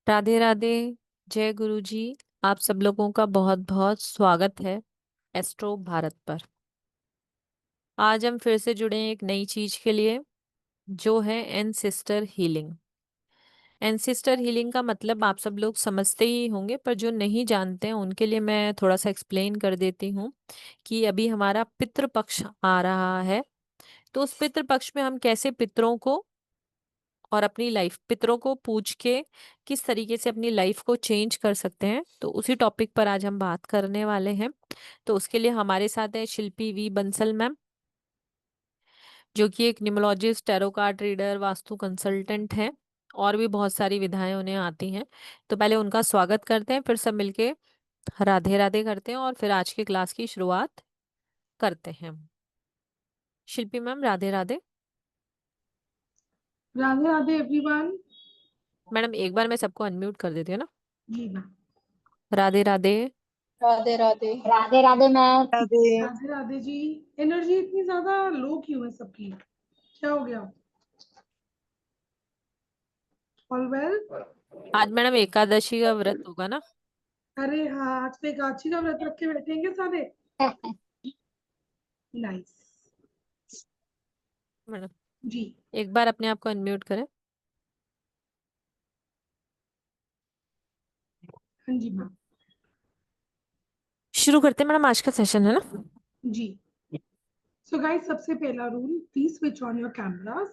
राधे राधे। जय गुरु जी। आप सब लोगों का बहुत बहुत स्वागत है एस्ट्रो भारत पर। आज हम फिर से जुड़े हैं एक नई चीज के लिए, जो है एनसिस्टर हीलिंग। एनसिस्टर हीलिंग का मतलब आप सब लोग समझते ही होंगे, पर जो नहीं जानते हैं उनके लिए मैं थोड़ा सा एक्सप्लेन कर देती हूँ कि अभी हमारा पितृ पक्ष आ रहा है। तो उस पितृ पक्ष में हम कैसे पितरों को और अपनी लाइफ, पितरों को पूछ के किस तरीके से अपनी लाइफ को चेंज कर सकते हैं, तो उसी टॉपिक पर आज हम बात करने वाले हैं। तो उसके लिए हमारे साथ है शिल्पी वी बंसल मैम, जो कि एक numerologist, tarot card reader, vastu consultant हैं। और भी बहुत सारी विधाएं उन्हें आती हैं। तो पहले उनका स्वागत करते हैं, फिर सब मिलके राधे राधे करते हैं और फिर आज की क्लास की शुरुआत करते हैं। Shilpi ma'am, Radhe Radhe. Radhe Radhe everyone. Madam एक बार मैं सबको अनम्यूट कर देती हूँ ना। जी ma'am. Radhe Radhe. Radhe Radhe. Radhe Radhe ma'am. Radhe. Radhe Radhe ji. Energy इतनी ज्यादा लो क्यों है सबकी? क्या हो गया? All well? आज मैडम एकादशी का व्रत होगा ना। अरे हाँ, आज तो एकादशी का व्रत रख के बैठेंगे सारे। नाइस। मैडम जी। एक बार अपने आप को अनम्यूट करें। हाँ जी मैम। शुरू करते हैं मैडम, आज का सेशन है ना। जी। सो गाइस, सबसे पहला rule, please switch on your cameras.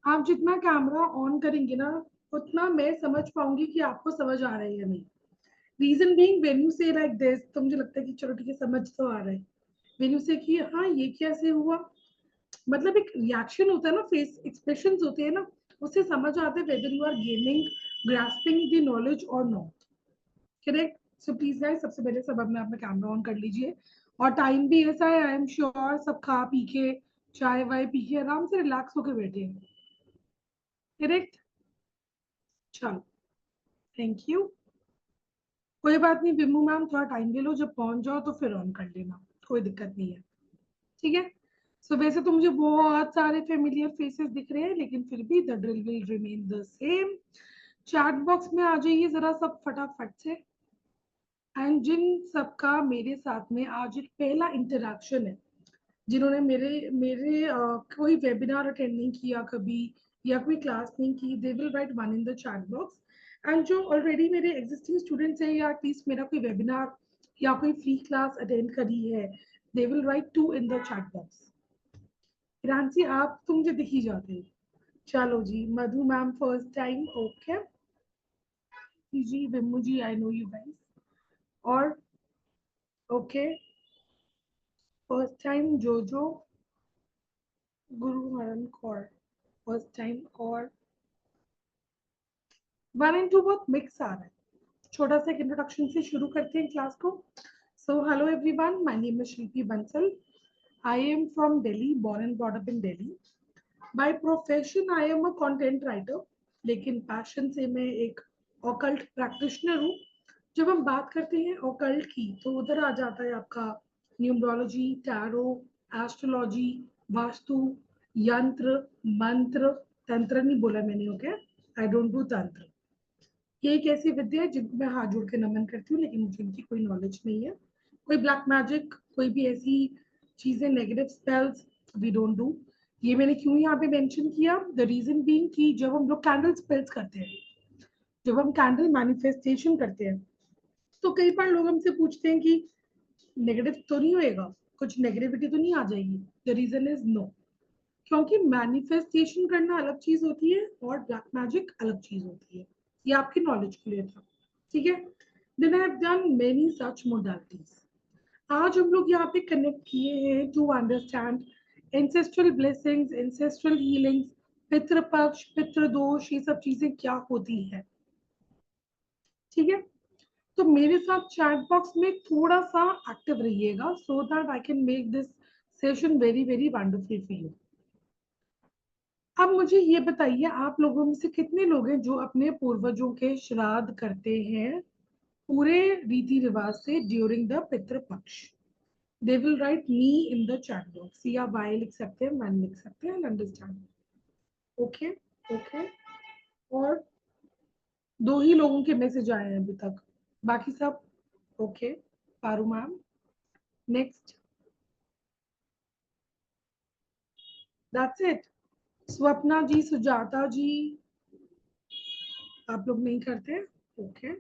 आप जितना कैमरा ऑन करेंगे ना, उतना मैं समझ पाऊंगी कि आपको समझ आ रहा है या नहीं। रीजन बीइंग, व्हेन यू से लाइक दिस, तो मुझे लगता है कि चलो ठीक है, समझ तो आ रहा है। व्हेन यू से कि हाँ ये कैसे हुआ, मतलब एक रिएक्शन होता है ना, फेस एक्सप्रेशंस होते हैं ना, उससे समझ आता है whether you are gaining, grasping the knowledge और not. Correct? So please guys, सबसे पहले सब अपना अपना कैमरा ऑन कर लीजिए। और टाइम भी ऐसा है, आई एम श्योर सब खा पी के, चाय वाय पी के आराम से रिलैक्स होकर बैठे हैं। करेक्ट? चलो, थैंक यू। कोई बात नहीं बिम्मू मैम, थोड़ा टाइम ले लो, जब पहुंच जाओ तो फिर ऑन कर लेना, कोई दिक्कत नहीं है। ठीक है? सो वैसे तो मुझे बहुत सारे फेमिलियर फेसेस दिख रहे हैं, लेकिन फिर भी the drill will remain the same. Chat box में आ जाइए जरा सब फटाफट से। एंड जिन सबका मेरे साथ में आज एक पहला इंटरेक्शन है, जिन्होंने मेरे मेरे कोई वेबिनार अटेंड नहीं किया कभी, या कोई क्लास नहीं की, दे will right one in the chat box. And जो ऑलरेडी मेरे एग्जिस्टिंग स्टूडेंट्स हैं, या एटलीस्ट मेरा कोई वेबिनार या कोई फ्री क्लास अटेंड करी है, they will write to in the chat box. Ranchi, आप तो मुझे दिख ही जाते हो। चलो जी, Madhu ma'am first time, okay जी। Bimmu ji, I know you guys. और okay, first time Jojo, Guru हरन कौर फर्स्ट टाइम। और 1 and 2 बहुत मिक्स आ रहा है। छोटा सा इंट्रोडक्शन से शुरू करते हैं क्लास को। So hello everyone, my name is Shilpi Bansal. I am from Delhi, born and brought up in Delhi. By profession I am a content writer, लेकिन पैशन से मैं एक ऑकल्ट प्रैक्टिशनर हूँ। जब हम बात करते हैं ऑकल्ट की, तो उधर आ जाता है आपका न्यूमरोलॉजी, टैरो, एस्ट्रोलॉजी, वास्तु, यंत्र, मंत्र। तंत्र नहीं बोला मैंने, ओके? आई डोंट डू तंत्र। ये एक ऐसी विद्या है जिनको मैं हाथ जोड़ के नमन करती हूँ, लेकिन मुझे इनकी कोई नॉलेज नहीं है। कोई ब्लैक मैजिक, कोई भी ऐसी चीजें, negative spells, we don't do. ये मैंने क्यों यहाँ पे मेंशन किया? द रीजन बीइंग कि जब हम लोग कैंडल स्पेल्स करते हैं, जब हम कैंडल मैनिफेस्टेशन करते हैं, तो कई बार लोग हमसे पूछते हैं कि नेगेटिव तो नहीं होएगा, कुछ नेगेटिविटी तो नहीं आ जाएगी? The reason is no. क्योंकि मैनिफेस्टेशन करना अलग चीज होती है और ब्लैक मैजिक अलग चीज होती है। ये आपकी नॉलेज के लिए था, ठीक है? Then I have done many such modalities. आज हम लोग यहाँ पे कनेक्ट किए हैं to understand ancestral blessings, ancestral healings, Pitrupaksha, पितृदोष, ये सब चीजें क्या होती है। ठीक है? तो मेरे साथ चैट बॉक्स में थोड़ा सा एक्टिव रहिएगा, so that I can make this session very very wonderful for you. अब मुझे ये बताइए, आप लोगों में से कितने लोग हैं जो अपने पूर्वजों के श्राद्ध करते हैं पूरे रीति रिवाज से ड्यूरिंग द पितृ पक्ष? दे will right me in the chat box, या वाई लिख सकते हैं, मैन लिख सकते हैं, अंडरस्टैंड? Okay, okay. और 2 ही लोगों के मैसेज आए हैं अभी तक, बाकी सब okay. Paru ma'am next, that's it. Swapna ji, Sujata ji, आप लोग नहीं करते, ओके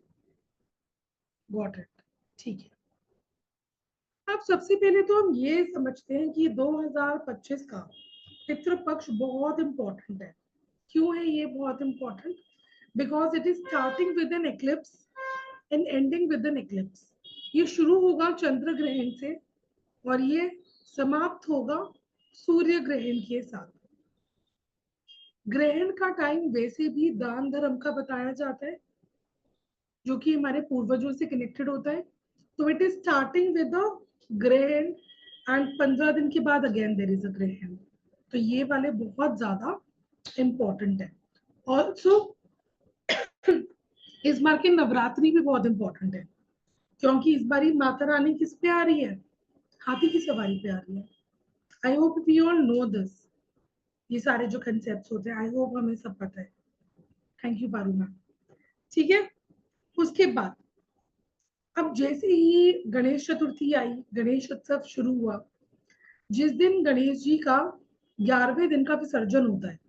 गॉट इट, ठीक है। अब सबसे पहले तो हम ये समझते हैं कि 2025 का पितृपक्ष बहुत इंपॉर्टेंट है। क्यों है ये बहुत important? Because it is starting with an eclipse and ending with an eclipse. ये शुरू होगा चंद्र ग्रहण से और ये समाप्त होगा सूर्य ग्रहण के साथ। ग्रहण का टाइम वैसे भी दान धर्म का बताया जाता है, जो कि हमारे पूर्वजों से कनेक्टेड होता है। तो it is starting with the ग्रहण एंड 15 दिन के बाद अगेन देयर इज अ ग्रहण। तो ये वाले बहुत ज्यादा इंपॉर्टेंट है। ऑल्सो इस बार की नवरात्रि भी बहुत इंपॉर्टेंट है, क्योंकि इस बार माता रानी किस पे आ रही है? हाथी की सवारी पे आ रही है। I hope we all know this. ये सारे जो कंसेप्ट होते हैं आई होप हमें सब पता है। Thank you Paru ma'am. ठीक है, उसके बाद अब जैसे ही गणेश चतुर्थी आई, गणेश उत्सव शुरू हुआ, जिस दिन गणेश जी का 11वें दिन का विसर्जन होता है,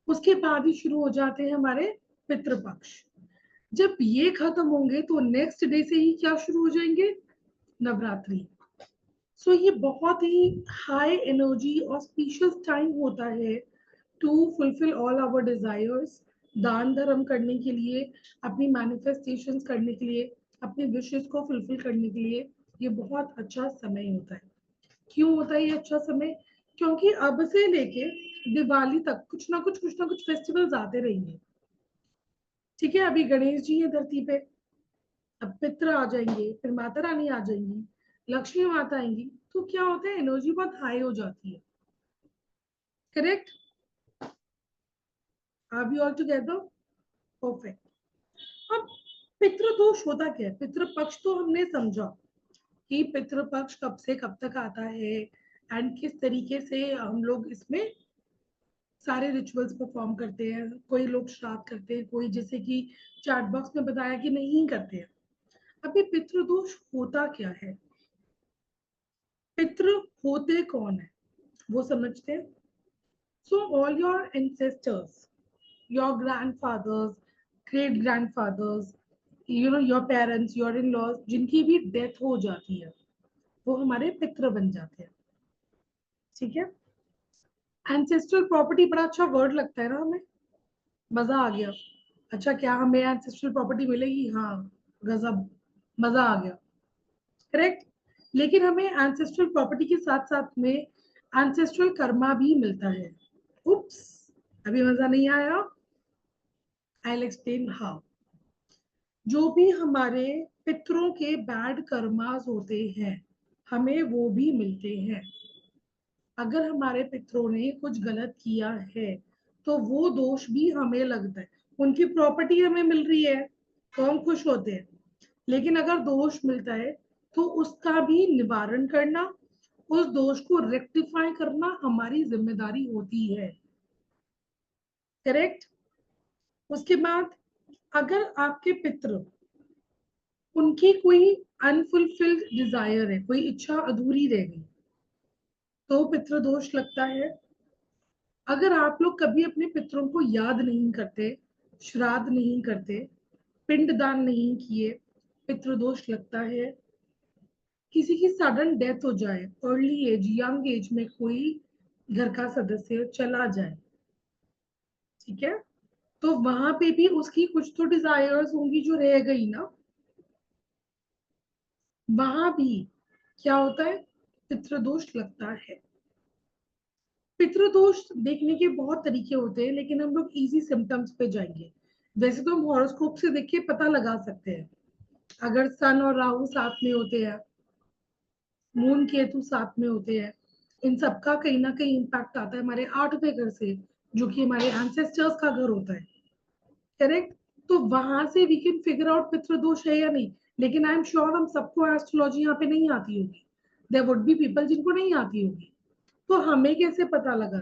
उसके बाद ही शुरू हो जाते हैं हमारे पितृपक्ष। जब ये खत्म होंगे तो नेक्स्ट डे से ही क्या शुरू हो जाएंगे? नवरात्रि। सो ये बहुत ही हाई एनर्जी ऑस्पिशियस टाइम होता है to fulfil all our desires, दान धर्म करने के लिए, अपनी मैनिफेस्टेशंस करने के लिए, अपने विशेष को फुलफिल करने के लिए ये बहुत अच्छा समय होता है। क्यों होता है ये अच्छा समय? क्योंकि अब से लेके दिवाली तक कुछ ना कुछ फेस्टिवल्स आते रहेंगे। ठीक है, अभी गणेश जी है धरती पे, अब पितृ आ जाएंगे, फिर माता रानी आ जाएंगी, लक्ष्मी माता आएंगी, तो क्या होता है एनर्जी बहुत हाई हो जाती है। Correct? Are we all together? Perfect. अब पितृदोष होता क्या है? पितृपक्ष तो हमने समझा कि पितृपक्ष कब से कब तक आता है एंड किस तरीके से हम लोग इसमें सारे रिचुअल्स परफॉर्म करते हैं। कोई लोग श्राद्ध करते हैं, कोई जैसे कि चैट बॉक्स में बताया कि नहीं करते हैं। अभी पितृदोष होता क्या है, पितृ होते कौन है, वो समझते हैं। So all your ancestors, your grandfathers, great grandfathers, you know your parents, your in-laws, जिनकी भी डेथ हो जाती है वो हमारे पितृ बन जाते हैं। ठीक है, एंसेस्ट्रल प्रॉपर्टी बड़ा अच्छा वर्ड लगता है ना हमें, मजा आ गया। अच्छा क्या हमें एंसेस्ट्रल प्रॉपर्टी मिलेगी? हाँ, गजब, मजा आ गया। करेक्ट। लेकिन हमें एंसेस्ट्रल प्रॉपर्टी के साथ साथ में एंसेस्ट्रल कर्मा भी मिलता है। उप्स, अभी मजा नहीं आया? I will explain how. जो भी हमारे पितरों के बैड कर्मास होते हैं हमें वो भी मिलते हैं। अगर हमारे पितरों ने कुछ गलत किया है तो वो दोष भी हमें लगता है। उनकी प्रॉपर्टी हमें मिल रही है तो हम खुश होते हैं, लेकिन अगर दोष मिलता है तो उसका भी निवारण करना, उस दोष को रेक्टिफाई करना हमारी जिम्मेदारी होती है। करेक्ट? उसके बाद अगर आपके पितृ, उनकी कोई अनफुलफिल्ड डिजायर है, कोई इच्छा अधूरी रह गई, तो पितृदोष लगता है। अगर आप लोग कभी अपने पितरों को याद नहीं करते, श्राद्ध नहीं करते, पिंडदान नहीं किए, पितृदोष लगता है। किसी की सडन डेथ हो जाए, अर्ली एज, यंग एज में कोई घर का सदस्य चला जाए, ठीक है, तो वहां पे भी उसकी कुछ तो डिजायर्स होंगी जो रह गई ना, वहां भी क्या होता है? पितृदोष लगता है। पितृदोष देखने के बहुत तरीके होते हैं, लेकिन हम लोग इजी सिम्टम्स पे जाएंगे। वैसे तो हम हॉरोस्कोप से देख के पता लगा सकते हैं। अगर सन और राहु साथ में होते हैं, मून केतु साथ में होते हैं, इन सबका कहीं ना कहीं इम्पैक्ट आता है हमारे 8वें घर से, जो कि हमारे एंसेस्टर्स का घर होता है। करेक्ट? तो वहां से वी कैन फिगर आउट पितृदोष है या नहीं। लेकिन आई एम श्योर हम सबको एस्ट्रोलॉजी यहाँ पे नहीं आती होगी, देयर वुड बी पीपल जिनको नहीं आती होगी। तो हमें कैसे पता लगा?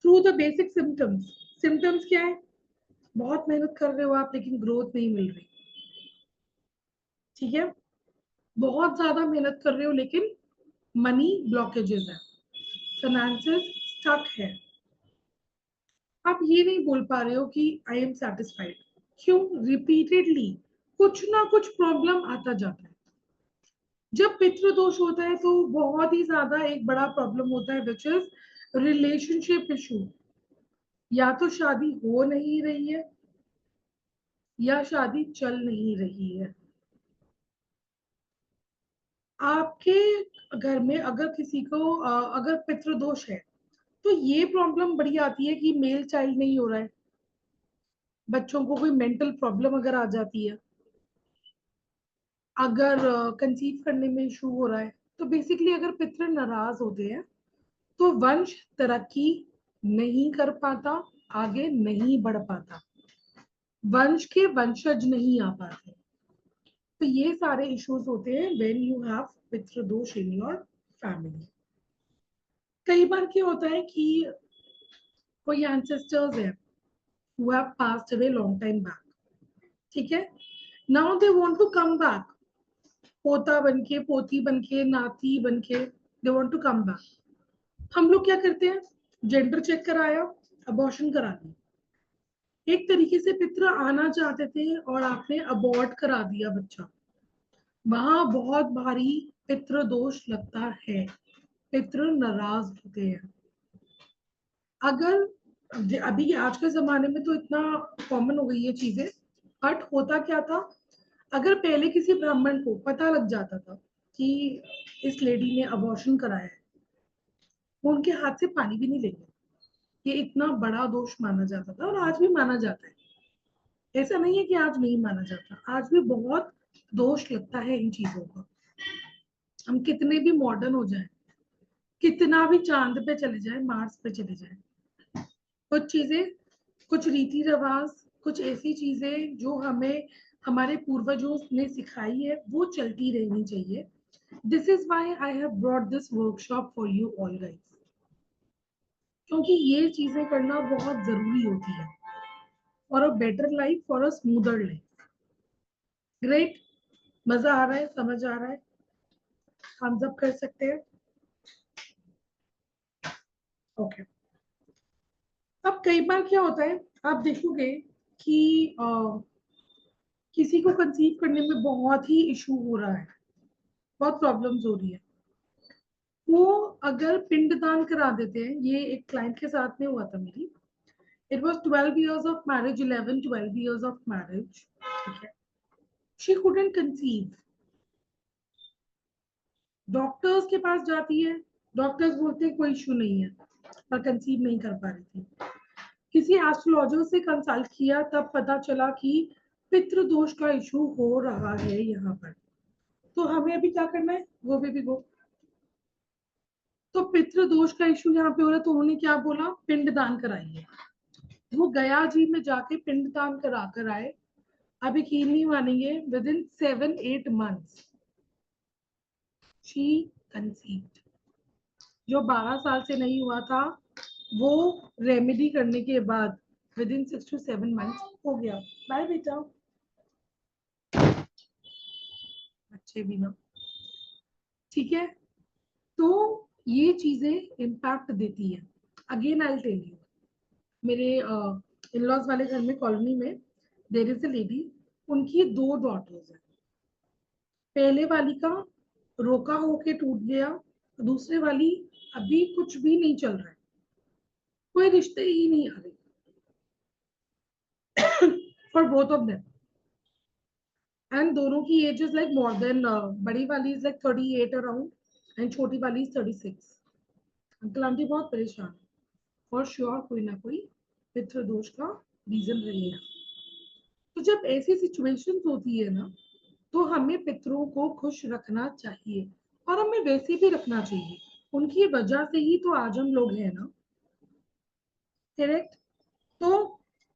Through the basic symptoms. Symptoms क्या है? बहुत मेहनत कर रहे हो आप लेकिन ग्रोथ नहीं मिल रही, ठीक है। बहुत ज्यादा मेहनत कर रहे हो लेकिन मनी ब्लॉकेजेस है, फाइनेंसेस स्टक है। आप ये नहीं बोल पा रहे हो कि आई एम सेटिस्फाइड। क्यों? रिपीटेडली कुछ ना कुछ प्रॉब्लम आता जाता है। जब पितृ दोष होता है तो बहुत ही ज्यादा एक बड़ा प्रॉब्लम होता है, विच इज रिलेशनशिप इशू। या तो शादी हो नहीं रही है या शादी चल नहीं रही है। आपके घर में अगर किसी को अगर पितृदोष है तो ये प्रॉब्लम बड़ी आती है कि मेल चाइल्ड नहीं हो रहा है, बच्चों को कोई मेंटल प्रॉब्लम अगर आ जाती है, अगर कंसीव करने में इशू हो रहा है। तो बेसिकली अगर पितृ नाराज होते हैं तो वंश तरक्की नहीं कर पाता, आगे नहीं बढ़ पाता, वंश के वंशज नहीं आ पाते। तो ये सारे इश्यूज होते हैं when you have pitrudosh in your family. कई बार क्या होता है कि कोई एंसेस्टर्स है who have passed away long time back, ठीक है। now they want to come back, पोता बनके, पोती बनके, नाती बनके, they want to come back। हम लोग क्या करते हैं, जेंडर चेक कराया, अबॉर्शन करा दी। एक तरीके से पितृ आना चाहते थे और आपने अबॉर्ट करा दिया बच्चा, वहां बहुत भारी पितृ दोष लगता है, पितृ नाराज होते हैं। अगर अभी आज के जमाने में तो इतना कॉमन हो गई है चीजें, बट होता क्या था, अगर पहले किसी ब्राह्मण को पता लग जाता था कि इस लेडी ने अबॉर्शन कराया है, वो उनके हाथ से पानी भी नहीं लेंगे। ये इतना बड़ा दोष माना जाता था और आज भी माना जाता है। ऐसा नहीं है कि आज नहीं माना जाता, आज भी बहुत दोष लगता है इन चीजों का। हम कितने भी मॉडर्न हो जाए, कितना भी चांद पे चले जाए, मार्स पे चले जाए, कुछ चीजें, कुछ रीति रिवाज, कुछ ऐसी चीजें जो हमें हमारे पूर्वजों ने सिखाई है वो चलती रहनी चाहिए। This is why I have brought this workshop for you all guys, क्योंकि ये चीजें करना बहुत जरूरी होती है for a better life, for a smoother life. Great, मजा आ रहा है, समझ आ रहा है, हम सब कर सकते हैं। ओके, अब कई बार क्या होता है, आप देखोगे कि किसी को कंसीव करने में बहुत ही इशू हो रहा है, बहुत प्रॉब्लम्स हो रही है। वो अगर पिंडदान करा देते हैं, ये एक क्लाइंट के साथ में हुआ था मेरी। It was 12 years of marriage, 11-12 years of marriage, ठीक है। शी कुडंट कंसीव, डॉक्टर्स के पास जाती है, डॉक्टर्स बोलते हैं कोई इशू नहीं है, पर कंसीव नहीं कर पा रही थी। किसी एस्ट्रोलॉजर से कंसल्ट किया, तब पता चला कि पितृ दोष का इशू हो रहा है यहाँ पर। तो हमें अभी क्या करना है, वो भी गो। तो पितृ दोष का इशू यहाँ पे हो रहा है, तो उन्होंने क्या बोला, पिंडदान कराइए। वो गया जी में जाके पिंडदान करा कर आए। अब यकीन नहीं मानेंगे, with in 7-8 months she conceived. जो 12 साल से नहीं हुआ था, वो रेमेडी करने के बाद विद इन 6-7 months हो गया। बाय बेटा, अच्छे भी ना, ठीक है। तो ये चीजें इम्पैक्ट देती है। अगेन आई टेल यू, मेरे इन लॉज वाले घर में, कॉलोनी में, देयर इज अ लेडी, उनकी 2 डॉटर्स हैं। पहले वाली का रोका होके टूट गया, दूसरे वाली अभी कुछ भी नहीं चल रहा है, कोई रिश्ते ही नहीं आ रहे for both of them. And दोनों की age is like more than, बड़ी वाली इज लाइक 38 अराउंड एंड छोटी वाली इज 36। अंकल आंटी बहुत परेशान है, फॉर श्योर कोई ना कोई पितृ दोष का रीजन रहेगा। तो जब ऐसी सिचुएशंस होती है ना, तो हमें पितरों को खुश रखना चाहिए, और हमें वैसे भी रखना चाहिए, उनकी वजह से ही तो आज हम लोग हैं ना, करेक्ट। तो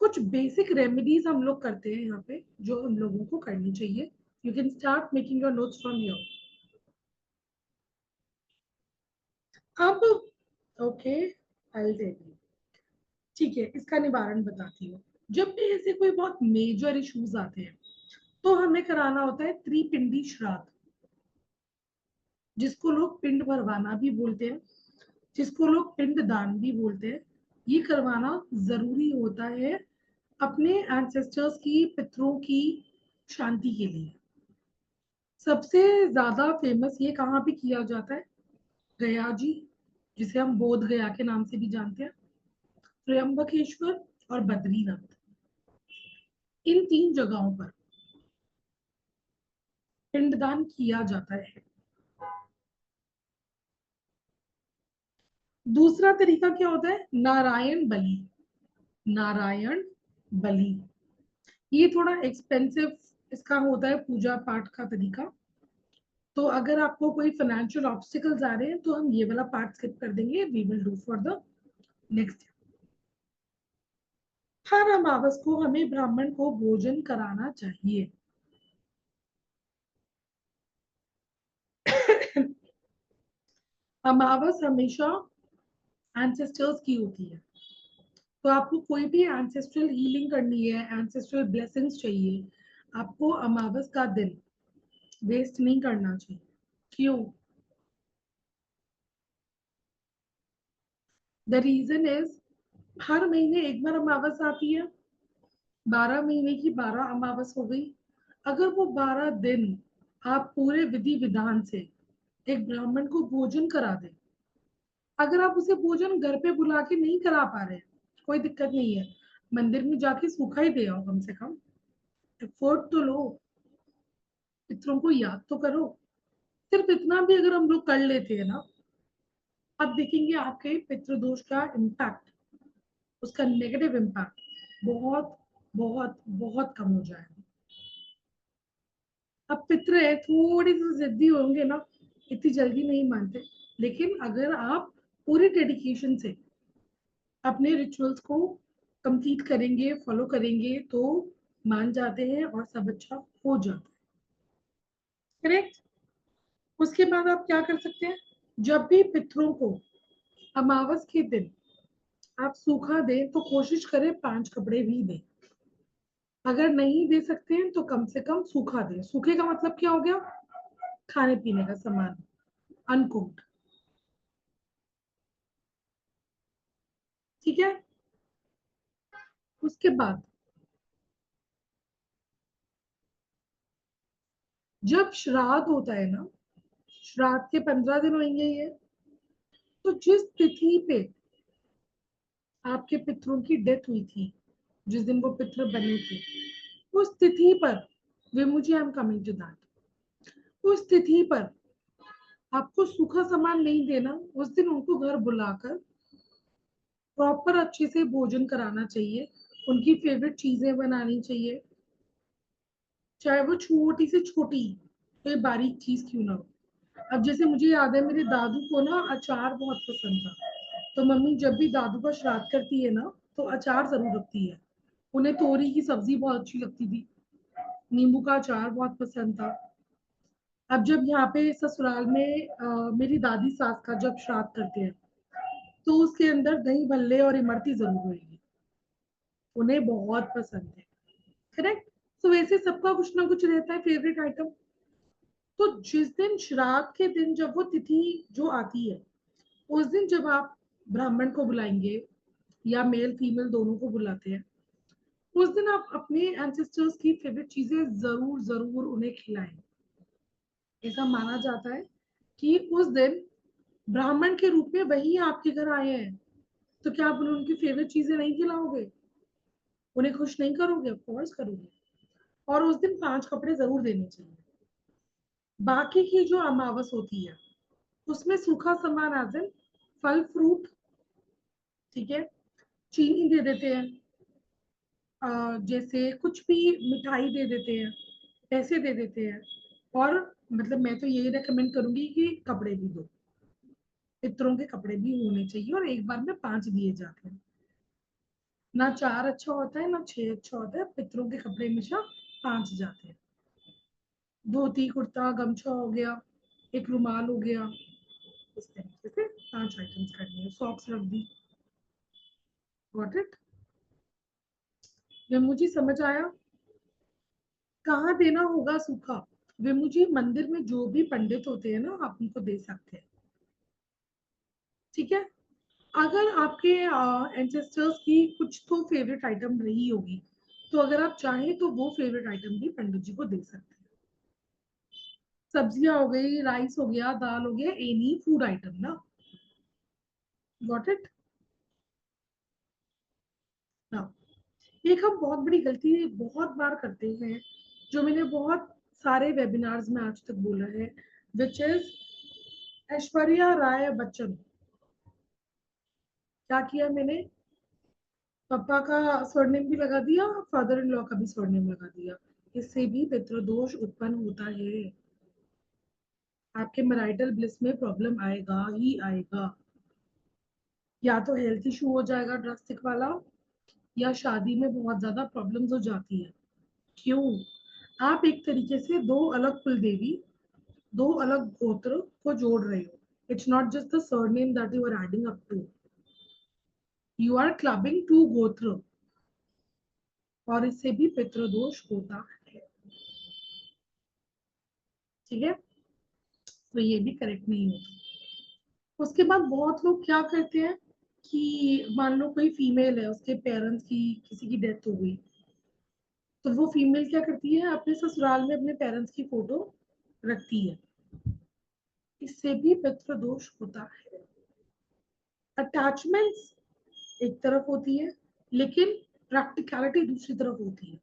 कुछ बेसिक रेमेडीज हम लोग करते हैं यहाँ पे, जो हम लोगों को करनी चाहिए। You can start making your notes from your. अब ओके, आई टेल यू, ठीक है, इसका निवारण बताती हूँ। जब भी ऐसे कोई बहुत मेजर इश्यूज आते हैं तो हमें कराना होता है त्रिपिंडी श्राद्ध, जिसको लोग पिंड भरवाना भी बोलते हैं, जिसको लोग पिंड दान भी बोलते हैं। ये करवाना जरूरी होता है अपने एंसेस्टर्स की, पितरों की शांति के लिए। सबसे ज्यादा फेमस ये कहाँ पे किया जाता है? गया जी, जिसे हम बोध गया के नाम से भी जानते हैं, त्र्यंबकेश्वर और बद्रीनाथ, इन 3 जगहों पर पिंडदान किया जाता है। दूसरा तरीका क्या होता है? नारायण बलि। नारायण बलि ये थोड़ा एक्सपेंसिव इसका होता है पूजा पाठ का तरीका। तो अगर आपको कोई फाइनेंशियल ऑब्स्टिकल्स आ रहे हैं तो हम ये वाला पार्ट स्किप कर देंगे, we will do for the next. हर अमावस को हमें ब्राह्मण को भोजन कराना चाहिए। अमावस हमेशा एंसेस्टर्स की होती है, तो आपको कोई भी एंसेस्ट्रल हीलिंग करनी है, एंसेस्ट्रल ब्लेसिंग्स चाहिए, आपको अमावस का दिन वेस्ट नहीं करना चाहिए। क्यों? द रीजन इज हर महीने एक बार अमावस आती है, 12 महीने की 12 अमावस हो गई। अगर वो 12 दिन आप पूरे विधि विधान से एक ब्राह्मण को भोजन करा दें, अगर आप उसे भोजन घर पे बुला के नहीं करा पा रहे, कोई दिक्कत नहीं है, मंदिर में जाके सूखा ही दे आओ, कम से कम एफर्ट तो लो, पितरों को याद तो करो। सिर्फ इतना भी अगर हम लोग कर लेते हैं ना, आप देखेंगे आपके पितृदोष का इम्पैक्ट, उसका नेगेटिव इम्पैक्ट बहुत बहुत बहुत कम हो जाएगा। अब पितृ है, थोड़ी सी जिद्दी होंगे ना, इतनी जल्दी नहीं मानते, लेकिन अगर आप पूरी डेडिकेशन से अपने रिचुअल्स को कंप्लीट करेंगे, फॉलो करेंगे, तो मान जाते हैं और सब अच्छा हो जाता है। करेक्ट। उसके बाद आप क्या कर सकते हैं? जब भी पितरों को अमावस के दिन आप सूखा दें तो कोशिश करें 5 कपड़े भी दें। अगर नहीं दे सकते हैं तो कम से कम सूखा दें। सूखे का मतलब क्या हो गया? खाने पीने का सामान, अनकुक्ड। ठीक है। उसके बाद जब श्राद्ध होता है ना, श्राद्ध के 15 दिन होंगे ये, तो जिस तिथि पे आपके पितरों की डेथ हुई थी, जिस दिन वो पितर बने थे, उस तिथि पर, Vimuji I am coming to that, उस तिथि पर आपको सूखा सामान नहीं देना। उस दिन उनको घर बुलाकर प्रॉपर अच्छे से भोजन कराना चाहिए, उनकी फेवरेट चीजें बनानी चाहिए, चाहे वो छोटी से छोटी कोई बारीक चीज क्यों ना हो। अब जैसे मुझे याद है मेरे दादू को ना अचार बहुत पसंद था, तो मम्मी जब भी दादू का श्राद्ध करती है ना तो अचार जरूर रखती है। उन्हें तोरी की सब्जी बहुत अच्छी लगती थी, नींबू का अचार बहुत पसंद था। अब जब यहाँ पे ससुराल में मेरी दादी सास का जब श्राद्ध करते हैं तो उसके अंदर दही भल्ले और इमरती जरूर होगी, उन्हें बहुत पसंद है। करेक्ट। तो वैसे सबका कुछ ना कुछ रहता है फेवरेट आइटम। तो जिस दिन श्राद्ध के दिन जब वो तिथि जो आती है, उस दिन जब आप ब्राह्मण को बुलाएंगे या मेल फीमेल दोनों को बुलाते हैं, उस दिन आप अपने एंसेस्टर्स की फेवरेट चीजें जरूर जरूर उन्हें खिलाएं। ऐसा माना जाता है कि उस दिन ब्राह्मण के रूप में वही आपके घर आए हैं, तो क्या आप उन्हें उनकी फेवरेट चीजें नहीं खिलाओगे? उन्हें खुश नहीं करोगे? ऑफ कोर्स करोगे। और उस दिन 5 कपड़े जरूर देने चाहिए। बाकी की जो अमावस होती है उसमें सूखा सामान एज इन फल फ्रूट, ठीक है, चीनी दे देते हैं, जैसे कुछ भी मिठाई दे देते हैं, पैसे दे देते हैं। और मतलब मैं तो यही रेकमेंड करूंगी कि कपड़े भी दो, पितरों के कपड़े भी होने चाहिए, और एक बार में 5 दिए जाते हैं। ना 4 अच्छा होता है ना 6 अच्छा होता है, पितरों के कपड़े हमेशा 5 जाते हैं। धोती कुर्ता गमछा हो गया, एक रुमाल हो गया, इस तरीके से 5 आइटम्स करनी है। सॉक्स रख दी। Got it. विमुजी समझ आया? कहाँ देना होगा सूखा? विमुजी मंदिर में जो भी पंडित होते हैं ना, आप उनको दे सकते हैं, ठीक है। अगर आपके एंसेस्टर्स की कुछ तो फेवरेट आइटम रही होगी, तो अगर आप चाहें तो वो फेवरेट आइटम भी पंडित जी को दे सकते हैं। सब्जियां हो गई, राइस हो गया, दाल हो गया, एनी फूड आइटम ना। गॉट इट ना। एक हम बहुत बड़ी गलती बहुत बार करते हैं, जो मैंने बहुत सारे वेबिनार्स में आज तक बोला है, विच इज ऐश्वर्या राय बच्चन। क्या किया मैंने? पापा का सरनेम भी लगा दिया, फादर इन लॉ का भी सरनेम लगा दिया। इससे भी पितृदोष उत्पन्न होता है। आपके मैरिटल ब्लिस में प्रॉब्लम आएगा ही आएगा। या तो हेल्थ इशू हो जाएगा ड्रास्टिक वाला, या शादी में बहुत ज्यादा प्रॉब्लम्स हो जाती है। क्यों? आप एक तरीके से दो अलग कुल देवी, दो अलग गोत्र को जोड़ रहे हो। It's not just the surname that you are adding up to, you are clubbing to gotra, और इससे भी पितृदोष होता है, ठीक है। तो ये भी करेक्ट नहीं होता। उसके बाद बहुत लोग क्या करते हैं कि मान लो कोई फीमेल है, उसके पेरेंट्स की किसी की डेथ हो गई, तो वो फीमेल क्या करती है, अपने ससुराल में अपने पेरेंट्स की फोटो रखती है। इससे भी पितृदोष होता है। अटैचमेंट्स एक तरफ होती है, लेकिन प्रैक्टिकलिटी दूसरी तरफ होती है।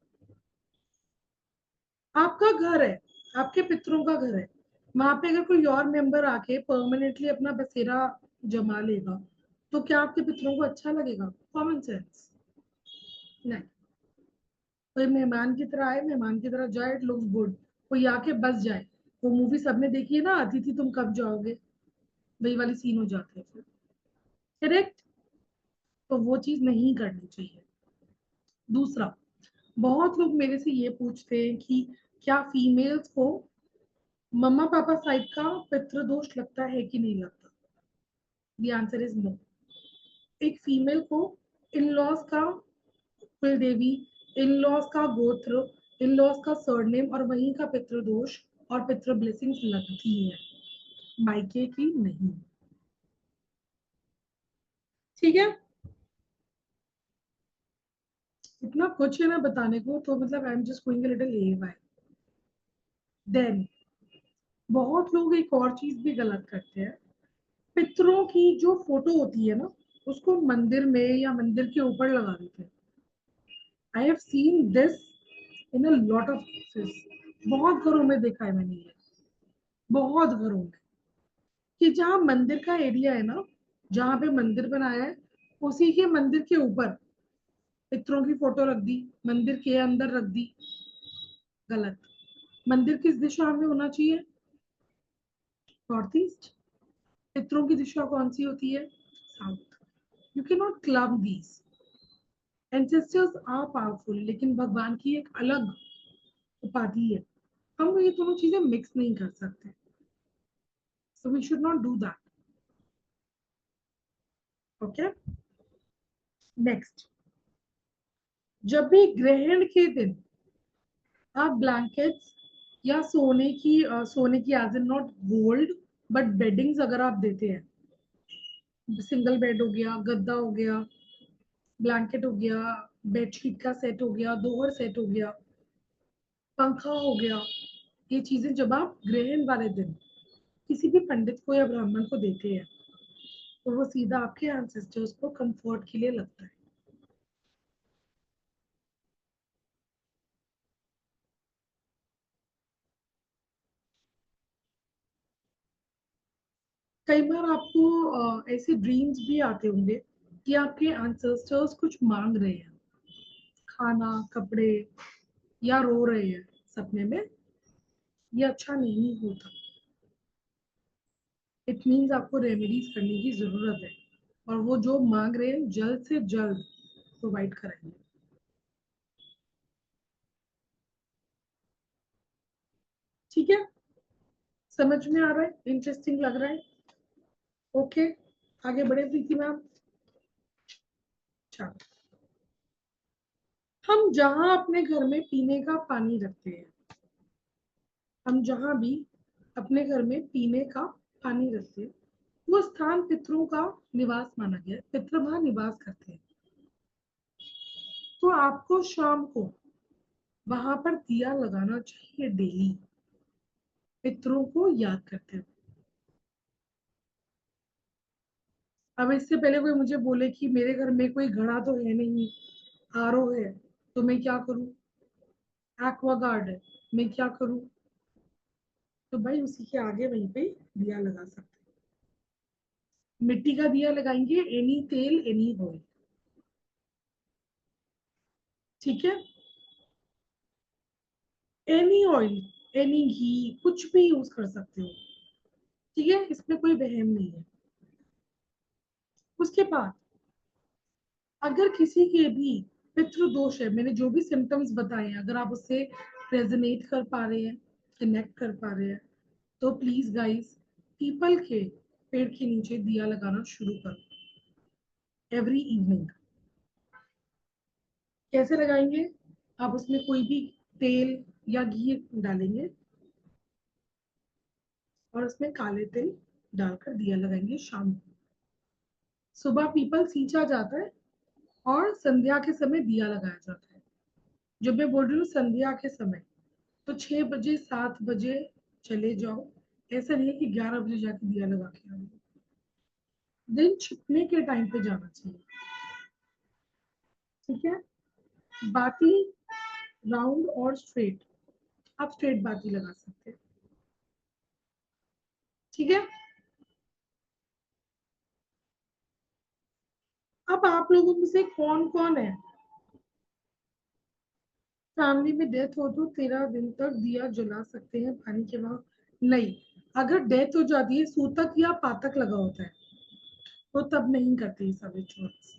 आपका घर है, आपके पितरों का घर है, वहां पे अगर कोई और मेंबर आके परमानेंटली अपना बसेरा जमा लेगा, तो क्या आपके पितरों को अच्छा लगेगा? Common sense. नहीं। कोई मेहमान की तरह आए, मेहमान की तरह जाए, इट लुक्स गुड। कोई आके बस जाए, वो मूवी सबने देखी है ना, अतिथि तुम कब जाओगे, वही वाली सीन हो जाते हैं फिर। करेक्ट। तो वो चीज नहीं करनी चाहिए। दूसरा, बहुत लोग मेरे से ये पूछते हैं कि क्या फीमेल्स को मम्मा पापा साइड का पितृदोष लगता है कि नहीं लगता? The answer is no. एक फीमेल को इन लॉज का कुल देवी, इन लॉज का गोत्र, इन लॉज का सरनेम और वहीं का पितृदोष और पितृ ब्लेसिंग्स लगती है, मायके की नहीं, ठीक है। इतना कुछ है ना बताने को, तो मतलब I am just going a little a by. Then बहुत लोग एक और चीज भी गलत करते हैं, पितरों की जो फोटो होती है ना, उसको मंदिर में या मंदिर के ऊपर लगा देते हैं। I have seen this in a lot of cases. बहुत घरों में देखा है मैंने ये, बहुत घरों में, कि जहाँ मंदिर का एरिया है ना, जहाँ पे मंदिर बनाया है, उसी के मंदिर के ऊपर पितरों की फोटो रख दी, मंदिर के अंदर रख दी। गलत। मंदिर किस दिशा में होना चाहिए? North east. पितरों की दिशा कौन सी होती है? South. You can not club these. Ancestors are powerful, लेकिन भगवान की एक अलग उपाधि है, हम ये दोनों चीजें मिक्स नहीं कर सकते। So we should not do that. Okay. Next, जब भी ग्रहण के दिन आप ब्लैंकेट्स या सोने की as in not gold, but beddings अगर आप देते हैं, सिंगल बेड हो गया, गद्दा हो गया, ब्लैंकेट हो गया, बेडशीट का सेट हो गया, दोहर सेट हो गया, पंखा हो गया, ये चीजें जब आप ग्रहण वाले दिन किसी भी पंडित को या ब्राह्मण को देते हैं, तो वो सीधा आपके एंसेस्टर्स को कंफर्ट के लिए लगता है। कई बार आपको ऐसे ड्रीम्स भी आते होंगे कि आपके एंसेस्टर्स कुछ मांग रहे हैं, खाना, कपड़े, या रो रहे हैं सपने में। ये अच्छा नहीं होता। इट मीन्स आपको रेमेडीज करने की जरूरत है, और वो जो मांग रहे हैं जल्द से जल्द प्रोवाइड कराइए, ठीक है। समझ में आ रहा है? इंटरेस्टिंग लग रहा है? ओके, आगे बढ़े प्रीति मैम। अच्छा, हम जहां अपने घर में पीने का पानी रखते हैं, हम जहां भी अपने घर में पीने का पानी रखते हैं, वो स्थान पितरों का निवास माना गया है। पितृ वहां निवास करते हैं। तो आपको शाम को वहां पर दिया लगाना चाहिए डेली, पितरों को याद करते हुए। अब इससे पहले कोई मुझे बोले कि मेरे घर में कोई घड़ा तो है नहीं, आरओ है, तो मैं क्या करूं, एक्वागार्ड है, मैं क्या करूं, तो भाई उसी के आगे वहीं पे दिया लगा सकते हैं। मिट्टी का दिया लगाएंगे, एनी तेल एनी ऑयल, ठीक है, एनी ऑयल एनी घी, कुछ भी यूज कर सकते हो, ठीक है, इसमें कोई वहम नहीं है। उसके बाद अगर किसी के भी पितृ दोष है, मैंने जो भी सिम्टम्स बताए हैं, अगर आप उससे रेजोनेट कर पा रहे हैं, कनेक्ट कर पा रहे हैं, तो प्लीज गाइस, पीपल के पेड़ के नीचे दिया लगाना शुरू करो एवरी इवनिंग। कैसे लगाएंगे, आप उसमें कोई भी तेल या घी डालेंगे और उसमें काले तिल डालकर दिया लगाएंगे शाम को। सुबह पीपल सींचा जाता है और संध्या के समय दिया लगाया जाता है। जब मैं बोल रही हूँ संध्या के समय, तो 6 बजे 7 बजे चले जाओ, ऐसा नहीं है कि 11 बजे जाके दिया लगा के आओ। दिन छिपने के टाइम पे जाना चाहिए, ठीक है। बाती राउंड और स्ट्रेट, आप स्ट्रेट बाती लगा सकते हैं, ठीक है। अब आप लोगों में से कौन कौन है फैमिली में डेथ हो तो 13 दिन तक दिया जला सकते हैं पानी के वहां? नहीं, अगर डेथ हो जाती है, सूतक या पातक लगा होता है, तो तब नहीं करते ये सब रिचुअल्स,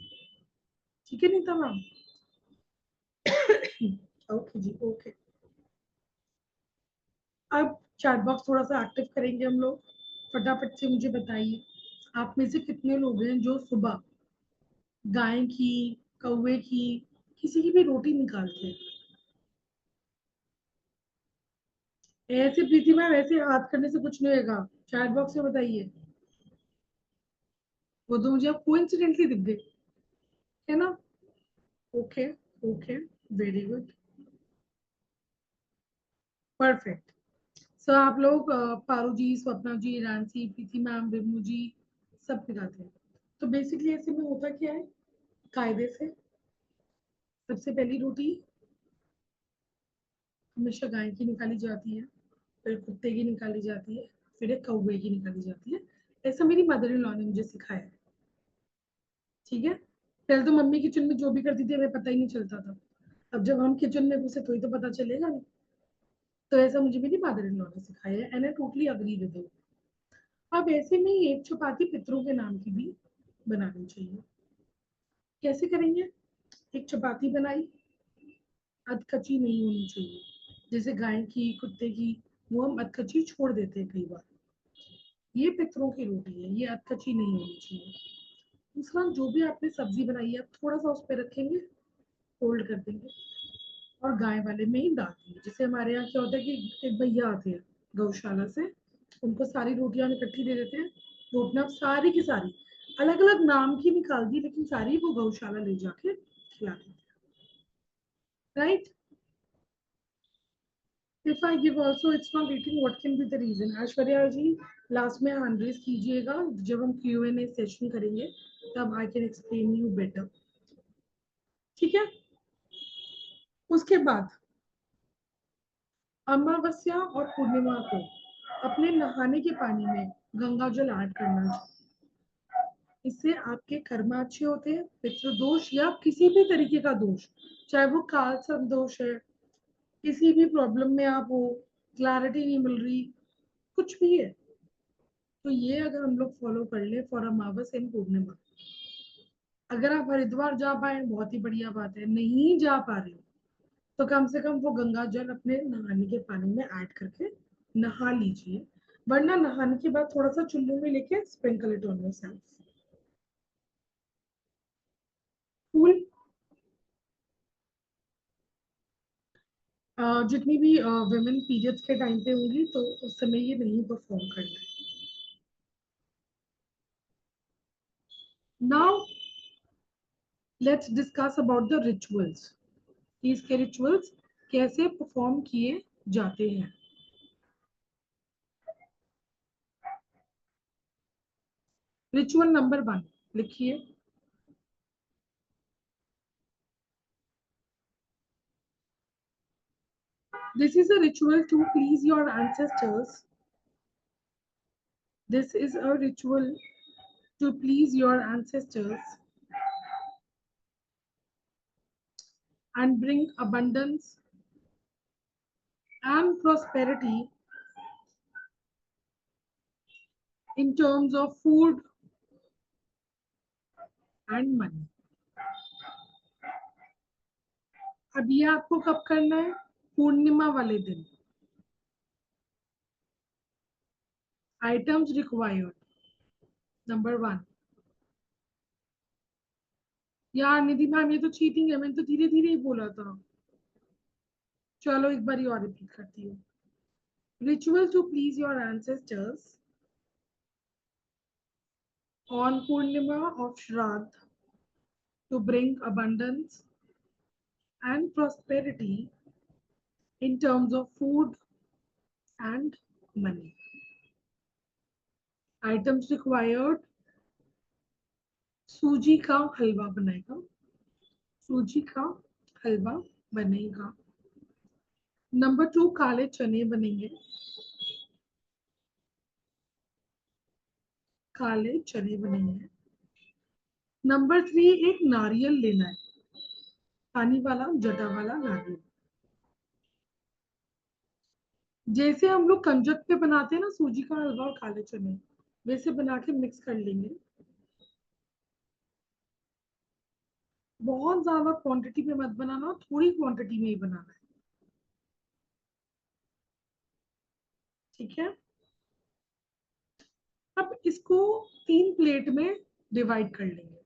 ठीक है नीता मैम? ओके जी, ओके। अब चैट बॉक्स थोड़ा सा एक्टिव करेंगे हम लोग। फटाफट से मुझे बताइए, आप में से कितने लोग हैं जो सुबह गाय की, कौवे की, किसी की भी रोटी निकालते हैं? ऐसे प्रीति मैम, ऐसे हाथ करने से कुछ नहीं होगा, चैट बॉक्स में बताइए। वो तो मुझे अब कोइंसिडेंटली दिख गए, है ना? Okay, okay, very good, perfect. So आप लोग पारू जी, स्वप्ना जी, रांची, प्रीति मैम, बिमू जी, सब पिलाते हैं। तो बेसिकली ऐसे में होता क्या है, कायदे से सबसे पहली रोटी हमेशा गाय की निकाली जाती है, फिर कुत्ते की निकाली जाती है, फिर एक कौवे की निकाली जाती है। ऐसा मेरी मदर इन लॉ ने मुझे सिखाया है, ठीक है। पहले तो मम्मी किचन में जो भी करती थी हमें पता ही नहीं चलता था, अब जब हम किचन में घुसे तो ही तो पता चलेगा ना। तो ऐसा मुझे मेरी मदर इन लॉ ने सिखाया है, and I totally agree with you. अब ऐसे में ही एक चपाती पितरों के नाम की भी बनानी चाहिए। कैसे करेंगे, एक चपाती बनाई, अधकच्ची नहीं होनी चाहिए, जैसे गाय की, कुत्ते की, वो हम अधकच्ची छोड़ देते हैं कई बार। ये पितरों की रोटी है, ये अधकच्ची नहीं होनी चाहिए। दूसरा, जो भी आपने सब्जी बनाई है, आप थोड़ा सा उस पर रखेंगे, फोल्ड कर देंगे और गाय वाले में ही डाल देंगे। जैसे हमारे यहाँ क्या होता है कि एक भैया आते हैं गौशाला से, उनको सारी रोटियां इकट्ठी दे देते हैं, रोटियां सारी की सारी अलग अलग नाम की निकाल दी, लेकिन सारी वो गौशाला ले जाके खिला देते हैं, right? If I give also it's not eating, what can be the reason? Aishwarya ji last में हैंड रेज कीजिएगा, जब हम Q&A सेशन करेंगे तब I can explain you better, ठीक है। उसके बाद अमावस्या और पूर्णिमा को अपने नहाने के पानी में गंगा जल ऐड करना चाहिए। इससे आपके कर्म अच्छे होते हैं, पितृदोष या किसी भी तरीके का दोष, चाहे वो काल संदोष है, किसी भी प्रॉब्लम में आप हो, क्लैरिटी नहीं मिल रही, कुछ भी है, तो ये अगर हम लोग फॉलो कर ले फॉर अमावस एंड पूर्णिमा। अगर आप हरिद्वार जा पाए बहुत ही बढ़िया बात है, नहीं जा पा रहे हो तो कम से कम वो गंगा जल अपने नहाने के पानी में ऐड करके नहा लीजिए, वरना नहाने के बाद थोड़ा सा चुल्लू में लेके sprinkle it on yourself. Cool. जितनी भी वुमेन पीरियड्स के टाइम पे होंगी तो उस समय ये नहीं परफॉर्म करना है. Now let's discuss about the rituals. इसके रिचुअल्स कैसे परफॉर्म किए जाते हैं. रिचुअल नंबर 1 लिखिए. This is a ritual to please your ancestors. This is a ritual to please your ancestors and bring abundance and prosperity in terms of food and money. अब ये आपको कब करना है? पूर्णिमा वाले दिन. Items required. Number 1. यार निधि मैम ये तो चीटिंग है, मैंने तो धीरे धीरे ही बोला था. चलो एक बार और रिपीट करती हूँ. Ritual to please your ancestors on Purnima of Shraddh to bring abundance and prosperity in terms of food and money. Items required. सूजी का हलवा बनेगा. सूजी का हलवा बनेगा. नंबर 2 काले चने बनेंगे. काले चने बनेंगे. नंबर 3 एक नारियल लेना है. पानी वाला जटा वाला नारियल. जैसे हम लोग कंजक पे बनाते हैं ना सूजी का हलवा और काले चने, वैसे बना के मिक्स कर लेंगे. बहुत ज्यादा क्वांटिटी में मत बनाना, थोड़ी क्वांटिटी में ही बनाना है. ठीक है. अब इसको 3 प्लेट में डिवाइड कर लेंगे.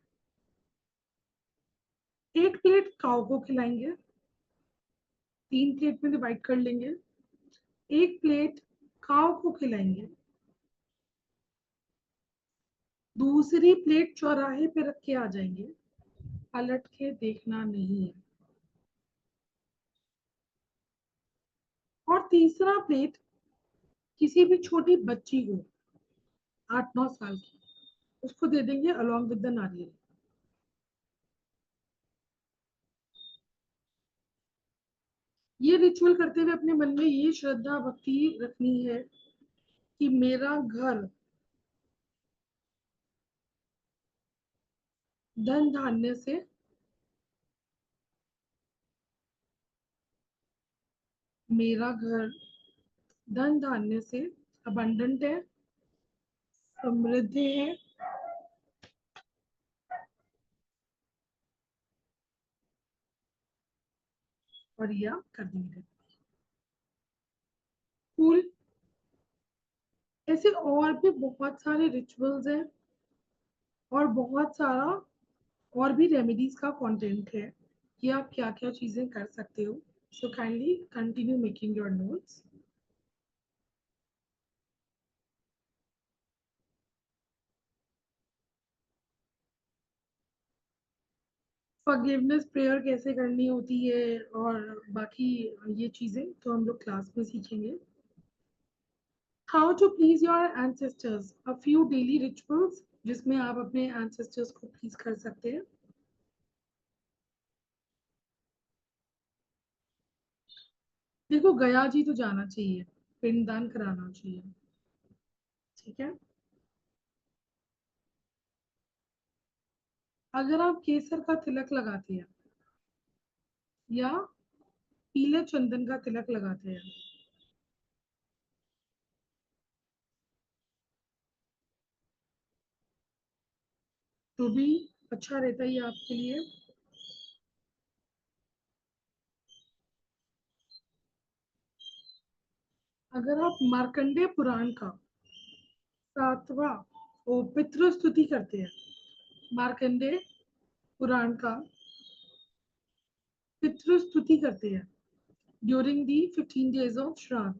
एक प्लेट काऊ को खिलाएंगे. 3 प्लेट में डिवाइड कर लेंगे. एक प्लेट काऊ को खिलाएंगे. दूसरी प्लेट चौराहे पे रख के आ जाएंगे. पलट के देखना नहीं है. और तीसरा प्लेट किसी भी छोटी बच्ची को 8-9 साल की, उसको दे देंगे अलॉन्ग विद द नारियल. ये रिचुअल करते हुए अपने मन में ये श्रद्धा भक्ति रखनी है कि मेरा घर धन धान्य से मेरा घर धन धान्य से अबंडेंट है, समृद्ध है. और यह कर देंगे. कूल. ऐसे और भी बहुत सारे रिचुअल्स हैं और बहुत सारा और भी रेमेडीज का कंटेंट है कि आप क्या क्या चीजें कर सकते हो. So kindly continue making your notes. Forgiveness prayer कैसे करनी होती है और बाकी ये चीजें तो हम लोग क्लास में सीखेंगे. How to please your ancestors. A few daily rituals जिसमें आप अपने एंसेस्टर्स को प्लीज कर सकते हैं. देखो गया जी तो जाना चाहिए, पिंडदान कराना चाहिए. ठीक है. अगर आप केसर का तिलक लगाते हैं या पीले चंदन का तिलक लगाते हैं तो भी अच्छा रहता है ये आपके लिए. अगर आप मार्कंडेय पुराण का 7वां पितृ स्तुति करते हैं, मार्कंडेय पुराण का पितृ स्तुति करते हैं ड्यूरिंग दी 15 days ऑफ श्राद्ध,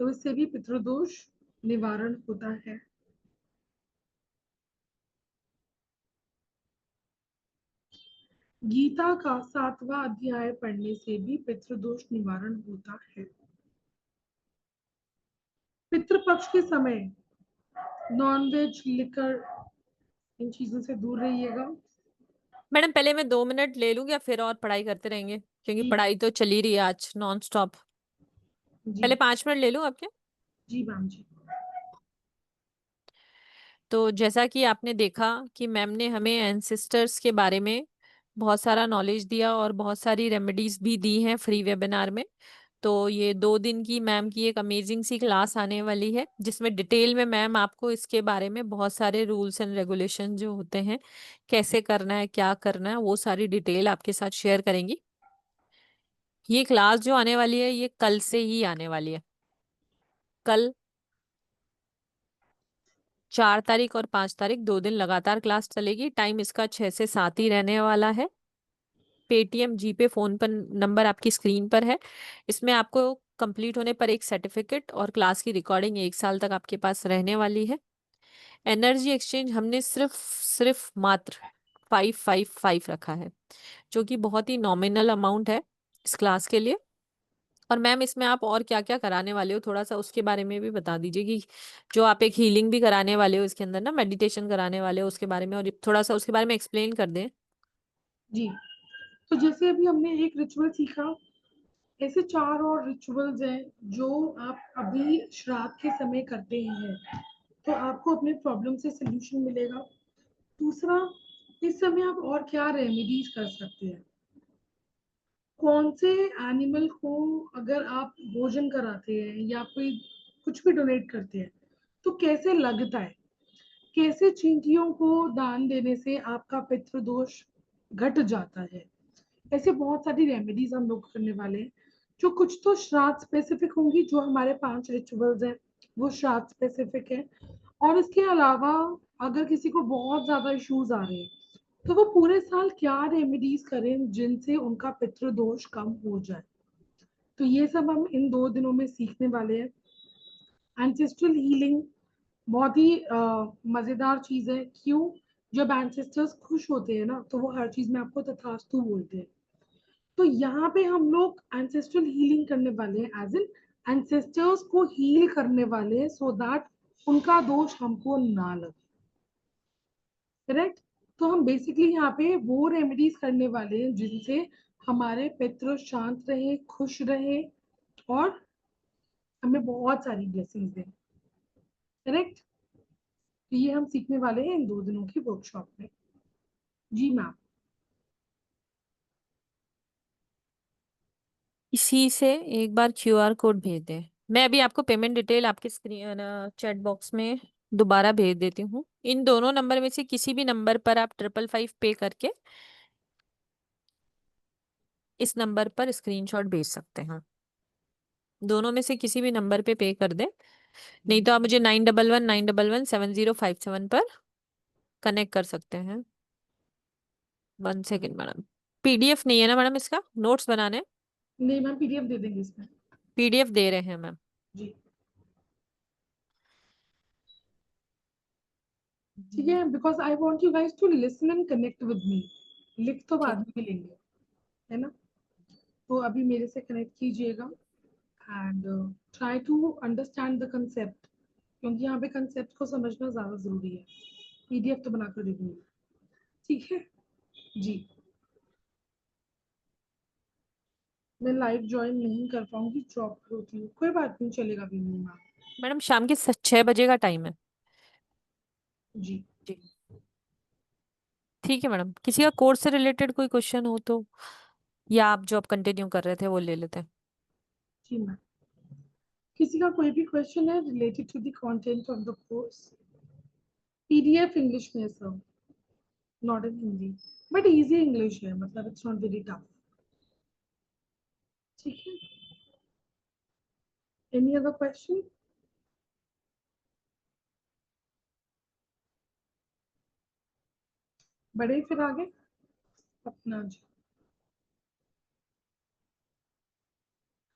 तो इससे भी पितृदोष निवारण होता है। गीता का 7वां अध्याय पढ़ने से भी पितृदोष निवारण होता है। पितृपक्ष के समय नॉनवेज, लिकर, इन चीजों से दूर रहिएगा। मैडम पहले मैं 2 मिनट ले लूँ या फिर और पढ़ाई करते रहेंगे, क्योंकि जी पढ़ाई तो चली रही है आज नॉन स्टॉप। जी पहले 5 मिनट ले लूँ आपके। जी मैम जी। तो जैसा कि आपने देखा कि मैम ने हमें एंसेस्टर्स के बारे में बहुत सारा नॉलेज दिया और बहुत सारी रेमेडीज भी दी हैं फ्री वेबिनार में। तो ये 2 दिन की मैम की एक अमेजिंग सी क्लास आने वाली है, जिसमें डिटेल में मैम आपको इसके बारे में बहुत सारे रूल्स एंड रेगुलेशन जो होते हैं, कैसे करना है, क्या करना है, वो सारी डिटेल आपके साथ शेयर करेंगी। ये क्लास जो आने वाली है ये कल से ही आने वाली है। कल 4 तारीख और 5 तारीख 2 दिन लगातार क्लास चलेगी। टाइम इसका 6 से 7 ही रहने वाला है। पेटीएम, जीपे, फोन पर नंबर आपकी स्क्रीन पर है। इसमें आपको कंप्लीट होने पर एक सर्टिफिकेट और क्लास की रिकॉर्डिंग 1 साल तक आपके पास रहने वाली है। एनर्जी एक्सचेंज हमने सिर्फ सिर्फ मात्र 555 रखा है, जो कि बहुत ही नॉमिनल अमाउंट है इस क्लास के लिए। और मैम इसमें आप और क्या क्या कराने वाले हो, थोड़ा सा उसके बारे में भी बता दीजिए कि जो आप एक हीलिंग भी कराने वाले हो इसके अंदर ना, मेडिटेशन कराने वाले हो उसके बारे में, और थोड़ा सा उसके बारे में एक्सप्लेन कर दें। जी, तो जैसे अभी हमने एक रिचुअल सीखा, ऐसे 4 और रिचुअल्स हैं जो आप अभी श्राद्ध के समय करते हैं, तो आपको अपने प्रॉब्लम से सोल्यूशन मिलेगा। दूसरा, इस समय आप और क्या रेमेडीज कर सकते हैं, कौन से एनिमल को अगर आप भोजन कराते हैं या कोई कुछ भी डोनेट करते हैं तो कैसे लगता है, कैसे चींटियों को दान देने से आपका पितृदोष घट जाता है। ऐसे बहुत सारी रेमेडीज हम लोग करने वाले हैं, जो कुछ तो श्राद्ध स्पेसिफिक होंगी, जो हमारे 5 रिचुअल्स हैं वो श्राद्ध स्पेसिफिक है। और इसके अलावा अगर किसी को बहुत ज्यादा इश्यूज आ रहे हैं तो वो पूरे साल क्या रेमेडीज करें जिनसे उनका पितृदोष कम हो जाए, तो ये सब हम इन 2 दिनों में सीखने वाले हैं। एंसेस्ट्रल हीलिंग बहुत ही मजेदार चीज है। क्यों? जब एंसेस्टर्स खुश होते हैं ना तो वो हर चीज में आपको तथास्तु बोलते हैं। तो यहाँ पे हम लोग एंसेस्ट्रल हीलिंग करने वाले हैं, एज इन एंसेस्टर्स को हील करने वाले हैं, सो दैट उनका दोष हमको ना लगे। करेक्ट? तो हम बेसिकली यहाँ पे वो रेमेडीज करने वाले हैं जिनसे हमारे पितृ शांत रहे, खुश रहे और हमें बहुत सारी ब्लेसिंग्स दें। करेक्ट? तो ये हम सीखने वाले हैं इन 2 दिनों की वर्कशॉप में। जी मैम। इसी से एक बार क्यूआर कोड भेज दें। मैं अभी आपको पेमेंट डिटेल आपके स्क्रीन चैट बॉक्स में दोबारा भेज देती हूँ। इन दोनों नंबर में से किसी भी नंबर पर आप 555 पे करके इस नंबर पर स्क्रीनशॉट भेज सकते हैं। दोनों में से किसी भी नंबर पे कर दें, नहीं तो आप मुझे 9119117057 पर कनेक्ट कर सकते हैं। 1 सेकेंड मैडम। पीडीएफ नहीं है ना मैडम, इसका नोट्स बनाने? नहीं मैम, पीडीएफ दे देंगे इसमें। पीडीएफ दे रहे हैं मैम। जी ठीक है, because I want you guys to listen and connect with me. लिख तो बाद ठीक। में लेंगे, है ना? तो अभी मेरे से कनेक्ट कीजिएगा and try to understand the concept, क्योंकि यहाँ पे कंसेप्ट को समझना ज्यादा जरूरी है। पीडीएफ तो बनाकर दे दूंगी, ठीक है जी। मैं लाइव ज्वाइन नहीं कर पाऊंगी, जॉब पर होती हूँ। कोई बात नहीं, चलेगा भी नहीं मैम। मैडम शाम के 6 बजे का टाइम है। जी जी ठीक है मैडम। किसी का कोर्स से रिलेटेड कोई क्वेश्चन हो तो, या आप जो आप कंटिन्यू कर रहे थे वो ले लेते हैं। जी मैम, किसी का कोई भी क्वेश्चन है related to the content of the course? PDF English में है sir, not in Hindi, but easy English है, मतलब इट्स नॉट वेरी टफ। ठीक है, एनी अदर क्वेश्चन? बढ़े फिर आगे अपना जी।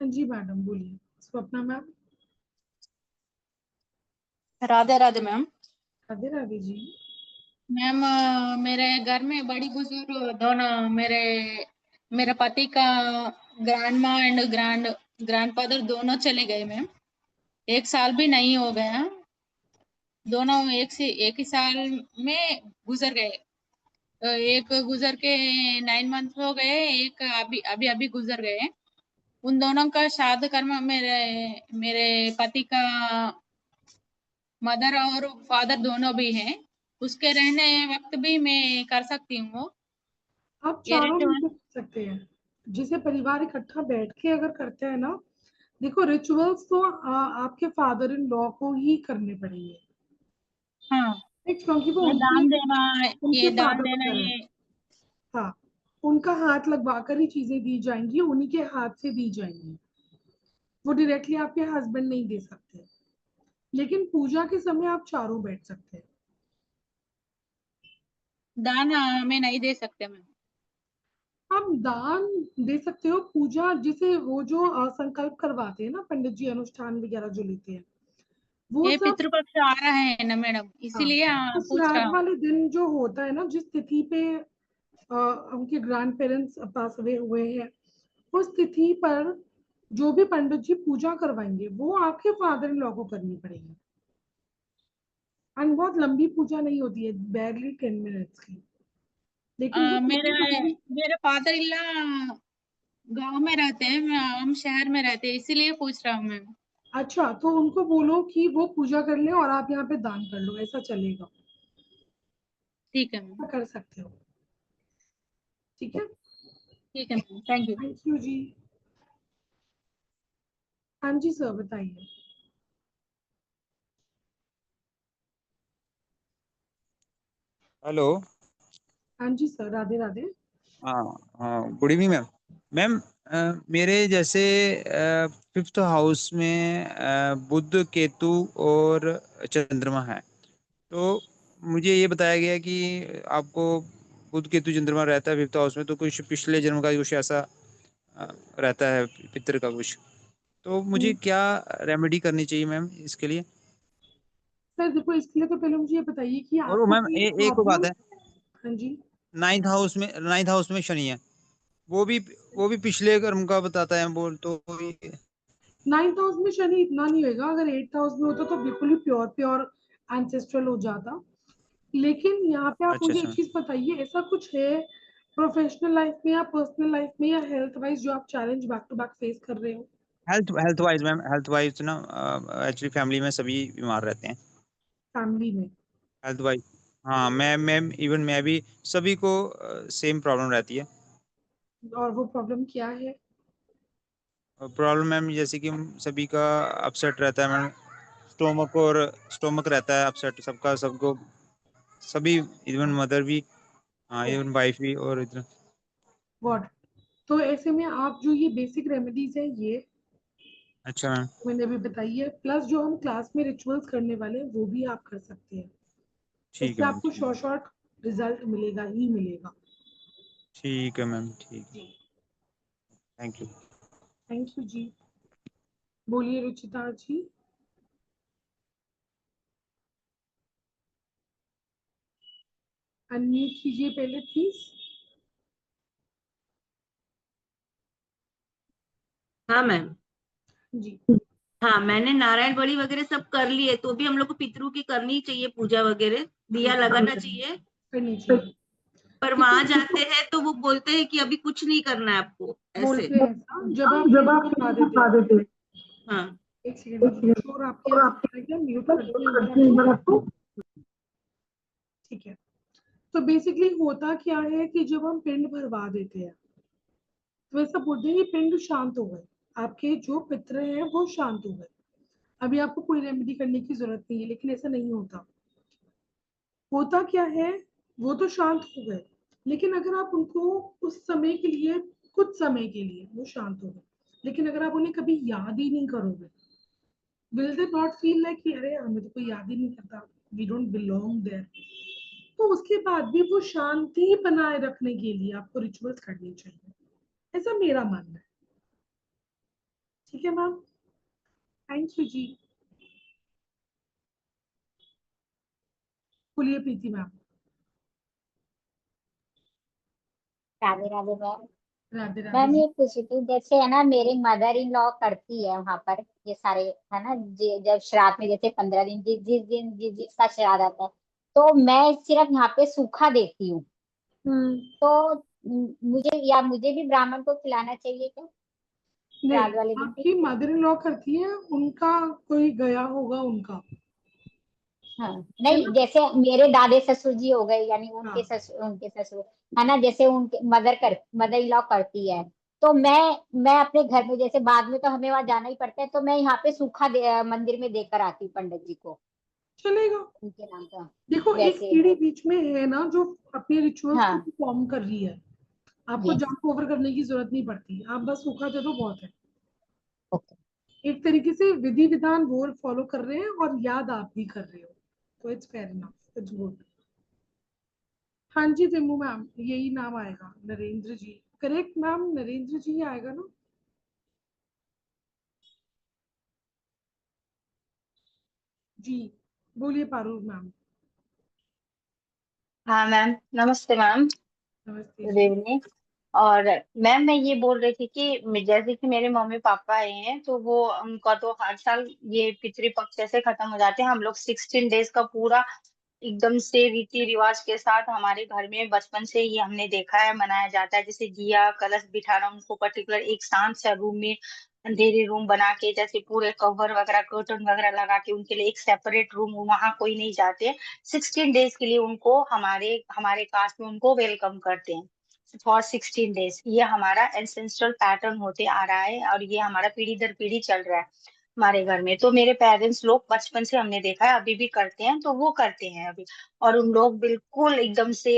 हाँ जी मैडम बोलिए। स्वप्ना मैम। राधे राधे मैम। राधे राधे जी। मैम मेरे घर में बड़ी बुजुर्ग दोनों मेरे मेरे पति का ग्रैंड माँ एंड ग्रैंडफादर दोनों चले गए मैम। 1 साल भी नहीं हो गया। दोनों एक ही साल में गुजर गए। एक गुजर के 9 मंथ हो गए, एक अभी अभी अभी गुजर गए। उन दोनों का श्राद्ध कर्म मेरे मेरे पति का मदर और फादर दोनों भी हैं। उसके रहने वक्त भी मैं कर सकती हूँ वो। आप ये चारों रिचुअल। मिलकर कर सकते हैं। जिसे परिवार इकट्ठा बैठ के अगर करते हैं ना, देखो रिचुअल्स तो आपके फादर इन लॉ को ही करने पड़ेंगे। हाँ, एक क्योंकि वो ये उनके दान देना, उनके ये दान फादर देना वगैरह है। ये। हाँ, उनका हाथ लगवा कर ही चीजें दी जाएंगी, उन्हीं के हाथ से दी जाएंगी। वो डायरेक्टली आपके हस्बैंड नहीं दे सकते, लेकिन पूजा के समय आप चारों बैठ सकते हैं। दान में नहीं दे सकते मैम। आप दान दे सकते हो। पूजा जिसे वो जो संकल्प करवाते हैं ना पंडित जी, अनुष्ठान वगैरह जो लेते हैं, वो ये सब। पितृपक्ष आ रहा है ना मैडम, हाँ, इसीलिए तो पूछ रहा श्राद्ध हूँ। वाले दिन जो होता है ना, जिस तिथि पे उनके ग्रैंड पेरेंट्स पास अवे हुए हैं, उस तिथि पर जो भी पंडित जी पूजा करवाएंगे वो आपके फादर इन लॉ को करनी पड़ेगी। एंड बहुत लंबी पूजा नहीं होती है, बैरली 10 मिनट्स की, लेकिन वो मेरे तिथि पर ही। मेरे फादर इल्ला गांव में रहते हैं, हम शहर में रहते हैं, इसीलिए पूछ रहा हूँ मैम। अच्छा, तो उनको बोलो कि वो पूजा कर ले और आप यहाँ पे दान कर लो, ऐसा चलेगा। ठीक है मैम। कर सकते हो। ठीक है। ठीक है ma'am, thank you. Thank you जी। हाँ जी सर बताइए। हेलो। हाँ जी सर, राधे राधे। हाँ हाँ, गुड इवनिंग मैम। मैम, मेरे जैसे 5th हाउस में बुध केतु और चंद्रमा है। तो मुझे ये बताया गया कि आपको बुध केतु चंद्रमा रहता है 5th हाउस में, तो कुछ पिछले जन्म का कुछ ऐसा रहता है, पितर का कुछ। तो मुझे क्या रेमेडी करनी चाहिए मैम इसके लिए? सर देखो, इसके लिए तो पहले मुझे ये बताइए कि और वो आपको मैम कोई एक और बात प्रॉब्लम। है। हाँ जी। 9th हाउस में शनि है। वो भी वो भी पिछले कर्म का बताता है बोल तो। 9th हाउस में शनि इतना नहीं होगा, अगर 8th हाउस में होता तो बिल्कुल ही प्योर प्योर एंसेस्ट्रल हो जाता। लेकिन यहाँ पे आप अच्छा मुझे अच्छा। एक चीज बताइए, ऐसा कुछ है प्रोफेशनल लाइफ में या पर्सनल लाइफ में या हेल्थ वाइज जो आप challenge back to back face कर रहे हो? Health health wise ma'am, health wise ना, एक्चुअली फैमिली में सभी बीमार रहते हैं। फैमिली में? Health wise. हाँ, मैं इवन मैं भी, सभी को सेम प्रॉब्लम रहती है। और वो प्रॉब्लम क्या है? प्रॉब्लम मैम जैसे कि हम सभी का अपसेट रहता है मैम। स्टोमक रहता है अपसेट सबका, सबको, सभी, इवन मदर भी। हाँ, इवन वाइफ भी, और इधर। व्हाट? तो ऐसे में आप जो ये बेसिक रेमेडीज है ये अच्छा मैम। मैंने अभी बताई है, प्लस जो हम क्लास में रिचुअल्स करने वाले हैं वो भी आप कर सकते हैं। ठीक है इससे मैम, आपको ठीक। शॉर्ट शॉर्ट रिजल्ट मिलेगा ही मिलेगा। ठीक है मैम, ठीक। जी। Thank you. थैंक यू जी। बोलिए रुचिता जी। अनम्यूट कीजिए पहले प्लीज। हाँ मैम। जी। हाँ, मैंने नारायण बलि वगैरह सब कर लिए, तो भी हम लोग को पितरों की करनी चाहिए पूजा वगैरह, दिया लगाना चाहिए। करनी चाहिए। पर ठीक है। वहां जाते हैं तो वो बोलते हैं कि अभी कुछ नहीं करना है आपको, ऐसे। बोलते हैं ऐसा जब आप जब पिंड आप भरवा किसी देते दिखा हैं। देते। हाँ। एक सेकंड मैम, शोर आपके और यहाँ आपके से आ गया, म्यूट करती हूँ एक बार करते हैं आपको। एक बार आपको। ठीक है। तो बेसिकली होता क्या है कि जब हम पिंड भरवा देते हैं तो ऐसा बोलते हैं कि पिंड शांत हो गए, आपके जो पितरे हैं वो शांत हो गए, अभी आपको कोई रेमेडी करने की जरूरत नहीं है। लेकिन ऐसा नहीं होता। होता क्या है, वो तो शांत हो गए, लेकिन अगर आप उनको उस समय के लिए, कुछ समय के लिए वो शांत हो गए, लेकिन अगर आप उन्हें कभी याद ही नहीं करोगे, will they not feel like कि अरे हमें तो कोई याद ही नहीं करता, वी डोंट बिलोंग देयर। तो उसके बाद भी वो शांति बनाए रखने के लिए आपको रिचुअल्स करनी चाहिए, ऐसा मेरा मानना है। ठीक है मैम, थैंक यू जी। बोलिए Preeti ma'am. Radhe Radhe ma'am. Radhe Radhe ma'am ji. ये पूछ रही थी, जैसे है ना मेरी मदर इन लॉ करती है वहां पर ये सारे, है ना जब श्राद्ध में जैसे 15 दिन जिस दिन जिसका श्राद्ध आता है, तो मैं सिर्फ यहाँ पे सूखा देती हूँ। तो मुझे भी ब्राह्मण को खिलाना चाहिए क्या नहीं, श्राद्ध वाले दिन? आपकी मदर इन लॉ करती है, उनका कोई गया होगा उनका, हाँ, है नहीं ना। जैसे मेरे दादे ससुर जी हो गए, यानी हाँ, उनके ससुर, है ना, जैसे उनके मदर इन लॉ करती है, तो मैं अपने घर में, जैसे बाद में तो हमें वहां जाना ही पड़ता है, तो मैं यहाँ पे सूखा मंदिर में देकर आती हूँ पंडित जी को चलेगा। उनके नाम का। देखो एक वैसे पीढ़ी बीच में है ना जो अपने रिचुअल्स को हाँ, फॉर्म कर रही है, आपको यस, जंप ओवर करने की जरूरत नहीं पड़ती, आप बस सूखा दे दो बहुत है। ओके। एक तरीके से विधि विधान वो फॉलो कर रहे हैं और याद आप भी कर रहे हो, तो it's fair enough, it's good. हाँ जी विमू मैम, यही नाम आएगा, नरेंद्र जी। करेक्ट मैम, नरेंद्र जी ही आएगा ना। जी, बोलिए पारुल मैम। हाँ मैम, नमस्ते मैम। नमस्ते गुड जी। इवनिंग। और मैम मैं ये बोल रही थी कि जैसे कि मेरे मम्मी पापा आए हैं, तो वो उनका तो हर साल ये पितृपक्ष ऐसे खत्म हो जाते हैं। हम लोग 16 डेज का पूरा एकदम से रीति रिवाज के साथ हमारे घर में बचपन से ही हमने देखा है मनाया जाता है। जैसे दिया कलश बिठाना, उनको पर्टिकुलर एक शांत सा रूम में, अंधेरे रूम बना के, जैसे पूरे कवर वगैरह कर्टन वगैरह लगा के उनके लिए एक सेपरेट रूम, वहां कोई नहीं जाते। 16 डेज के लिए उनको हमारे हमारे कास्ट में उनको वेलकम करते हैं फॉर 16 डेज। ये हमारा एंसेस्ट्रल पैटर्न होते आ रहा है और ये हमारा पीढ़ी दर पीढ़ी चल रहा है हमारे घर में। तो मेरे पेरेंट्स लोग बचपन से हमने देखा है, अभी भी करते हैं, तो वो करते हैं अभी। और उन लोग बिल्कुल एकदम से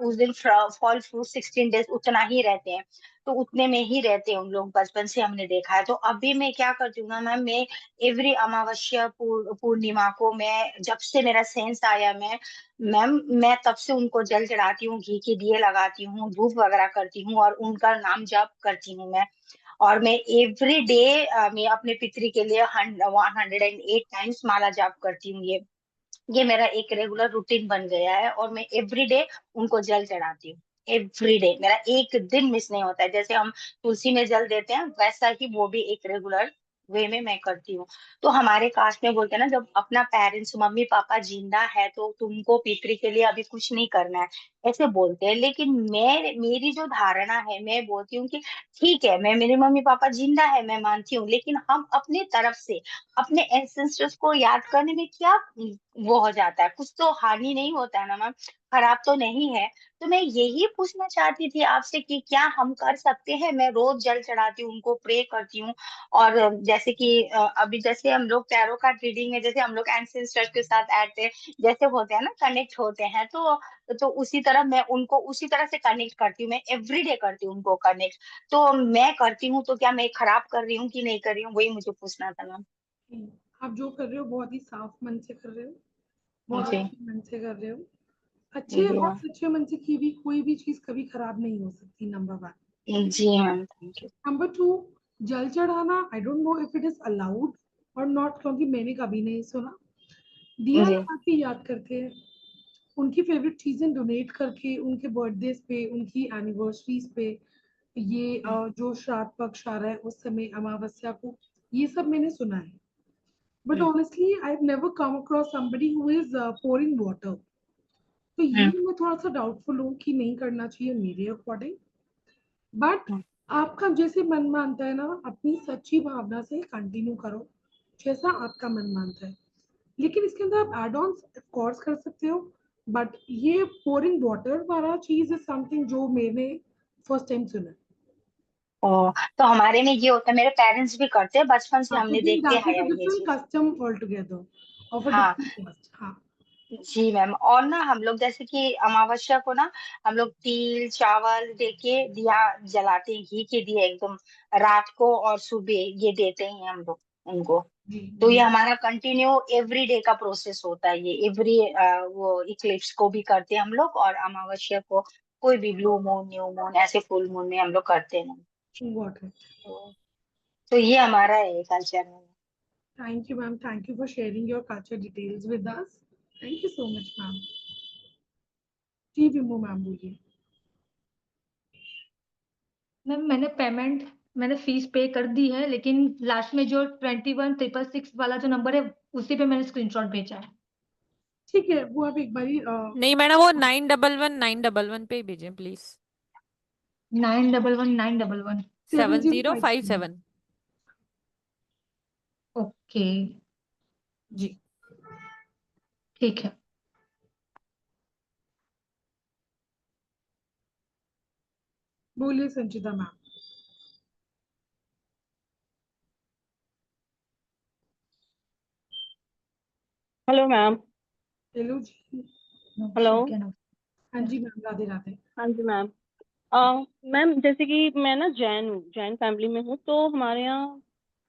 उस दिन फॉल फ्रूट 16 डेज उतना ही रहते हैं, तो उतने में ही रहते हैं उन लोग, बचपन से हमने देखा है। तो अभी मैं क्या करती हूँ ना मैम, मैं एवरी अमावस्या पूर्णिमा को, मैं जब से मेरा सेंस आया, मैम मैं तब से उनको जल चढ़ाती हूँ, घी के दिए लगाती हूँ, धूप वगैरह करती हूँ और उनका नाम जाप करती हूँ मैं। और मैं एवरी डे मैं अपने पितरी के लिए 108 टाइम्स माला जाप करती हूँ। ये मेरा एक रेगुलर रूटीन बन गया है और मैं एवरी डे उनको जल चढ़ाती हूँ। एवरी डे मेरा एक दिन मिस नहीं होता है। जैसे हम तुलसी में जल देते हैं, वैसा ही वो भी एक रेगुलर वे में मैं करती हूँ। तो हमारे कास्ट में बोलते हैं ना, जब अपना पेरेंट्स मम्मी पापा जिंदा है तो तुमको पितरी के लिए अभी कुछ नहीं करना है, ऐसे बोलते हैं। लेकिन मैं, मेरी जो धारणा है, मैं बोलती हूँ कि ठीक है, मैं, मेरे मम्मी पापा जिंदा है, मैं मानती हूँ, लेकिन हम अपने तरफ से अपने एंसेस्टर्स को याद करने में क्या वो हो जाता है, कुछ तो हानि नहीं होता है ना मैम, खराब तो नहीं है। तो मैं यही पूछना चाहती थी आपसे कि क्या हम कर सकते हैं। मैं रोज जल चढ़ाती हूँ, उनको प्रे करती हूँ। और जैसे कि अभी जैसे हम लोग टैरो कार्ड रीडिंग में, जैसे हम लोग एंसेस्टर्स के साथ ऐसे जैसे होते हैं ना, कनेक्ट होते हैं, तो उसी तरह मैं उनको उसी तरह से कनेक्ट करती हूँ। मैं एवरीडे करती हूँ उनको कनेक्ट। तो मैं करती हूँ, तो क्या मैं खराब कर रही हूँ कि नहीं कर रही हूँ, वही मुझे पूछना था मैम। आप जो कर रहे हो बहुत ही साफ मन से कर रहे हो, बहुत जी अच्छे मन से कर रहे हो। अच्छे जी और मैम। सच्चे मन से की हुई कोई भी चीज कभी खराब नहीं हो सकती, नंबर वन। जी ma'am, thank you. Number two, जल चढ़ाना I don't know if it is allowed और नॉट, क्योंकि मैंने कभी नहीं सुना। दिया जी लगा के याद करते हैं, उनकी फेवरेट चीजें डोनेट करके, उनके बर्थडेज पे, उनकी एनिवर्सरीज पे, ये जो श्राद्ध पक्ष आ रहा है उस समय अमावस्या को, ये सब मैंने सुना है। But honestly I have never come across somebody who is pouring water, तो ये मैं थोड़ा सा डाउटफुल हूँ कि नहीं करना चाहिए मेरे अकॉर्डिंग। बट आपका जैसे मन मानता है ना, अपनी सच्ची भावना से कंटिन्यू करो, जैसा आपका मन मानता है। लेकिन इसके अंदर आप एड ऑन कोर्स कर सकते हो। बट ये पोरिंग वाटर वाला चीज इज समथिंग जो मैंने फर्स्ट टाइम सुना है। ओ, तो हमारे में ये होता है, मेरे पेरेंट्स भी करते हैं, बचपन से हाँ, तो हमने देन देखते दैट इज आया अ ये डिफरेंट चीज। Custom all together of a हाँ डिफरेंट कास्ट। हाँ जी मैम। और ना हम लोग जैसे कि अमावस्या को ना, हम लोग तिल चावल दे के दिया जलाते हैं, घी के दिए एकदम, रात को और सुबह ये देते हैं हम लोग उनको। जी तो ये जी। हमारा कंटिन्यू एवरी डे का प्रोसेस होता है। ये एवरी वो इक्लिप्स को भी करते हैं हम लोग, और अमावस्या को, कोई भी ब्लू मून न्यू मून ऐसे फुल मून में हम लोग करते हैं। Got it. तो तो ये हमारा है कल्चर में। Thank you, ma'am. Thank you for sharing your culture details with us. Thank you so much, ma'am. जी विमो मैम बोलिए। मैम मैंने फीस पे कर दी है, लेकिन लास्ट में जो 21,666 वाला जो नंबर है उसी पे मैंने स्क्रीनशॉट भेजा है। ठीक है, वो आप एक बारी नहीं मैडम, वो 911 पे भेजें प्लीज। 911 7057। ओके जी, ठीक है। बोलिए संचिता मैम। Hello ma'am. हेलो जी। हेलो। हाँ जी मैम, राधे राधे। हाँ जी मैम। मैम जैसे कि मैं ना जैन हूँ, जैन फैमिली में हूँ, तो हमारे यहाँ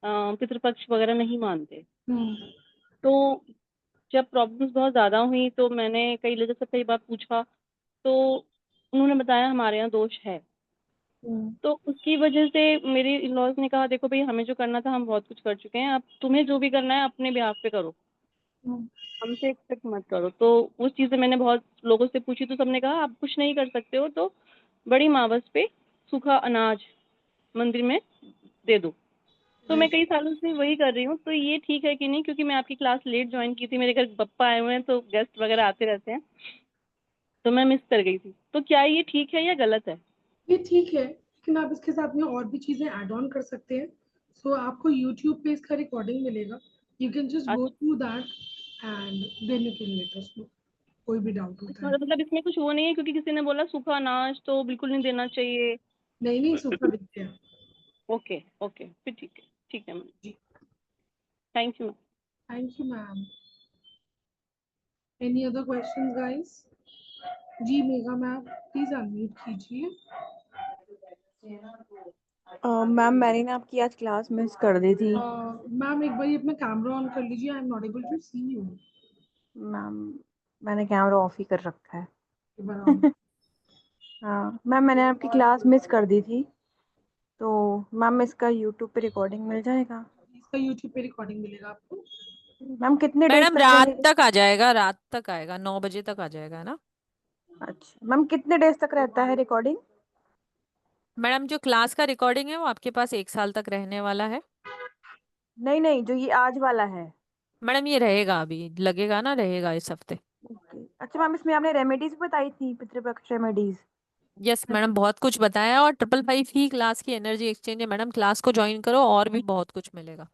पितृपक्ष वगैरह नहीं मानते। तो जब प्रॉब्लम्स बहुत ज़्यादा हुई तो मैंने कई लोगों से कई बार पूछा, तो उन्होंने बताया हमारे यहाँ दोष है। तो उसकी वजह से मेरे इन लॉज ने कहा देखो भाई, हमें जो करना था हम बहुत कुछ कर चुके हैं, अब तुम्हें जो भी करना है अपने बिहाफ पे करो, हमसे एक्सपेक्ट मत करो। तो उस चीज़ से मैंने बहुत लोगों से पूछी, तो सबने कहा आप कुछ नहीं कर सकते हो तो बड़ी मावस पे सूखा अनाज मंदिर में दे दो। तो मैं कई सालों से वही कर रही हूँ। तो ये ठीक है कि नहीं? क्योंकि मैं आपकी क्लास लेट ज्वाइन की थी, मेरे घर पप्पा आए हुए हैं तो गेस्ट वगैरह आते रहते हैं, तो मैं मिस कर गई थी। तो क्या ये ठीक है या गलत है? ये ठीक है, लेकिन आप इसके साथ में और भी चीजें ऐड ऑन कर सकते हैं। सो आपको YouTube पे इसका रिकॉर्डिंग मिलेगा, you can just go through that and then you can let us know. कोई भी डाउट होता अच्छा, है। मतलब इसमें कुछ वो नहीं है? क्योंकि किसी ने बोला सूखा अनाज तो बिल्कुल नहीं देना चाहिए। नहीं नहीं, सूखा दिखते हैं। ओके ओके, फिर ठीक है मैम। जी, thank you ma'am. Thank you ma'am. Any other questions guys? जी मेघा मैम, प्लीज अनम्यूट कीजिए। मैम मैंने ना आपकी आज क्लास मिस कर दी थी। मैम एक बार अपना कैमरा ऑन कर लीजिए, I am not able to see you. Ma'am मैंने कैमरा ऑफ ही कर रखा है। एक बार on। हाँ मैम, मैंने आपकी क्लास मिस कर दी थी, तो मैम इसका यूट्यूब पे रिकॉर्डिंग मिल जाएगा? इसका YouTube पे रिकॉर्डिंग मिलेगा आपको। मैम कितने डेज मैडम तक रात रहेगा? तक आ जाएगा, रात तक आएगा, 9 बजे तक आ जाएगा, है ना? अच्छा मैम, कितने डेज तक रहता है रिकॉर्डिंग? मैडम जो क्लास का रिकॉर्डिंग है वो आपके पास 1 साल तक रहने वाला है। नहीं नहीं, जो ये आज वाला है। मैडम ये रहेगा, अभी लगेगा ना, रहेगा इस हफ्ते। ओके। अच्छा मैम, इसमें आपने रेमेडीज बताई थी, पितृपक्ष रेमेडीज? यस मैडम, बहुत कुछ बताया, और 555 ही क्लास की एनर्जी एक्सचेंज है मैडम। क्लास को ज्वाइन करो और भी बहुत कुछ मिलेगा।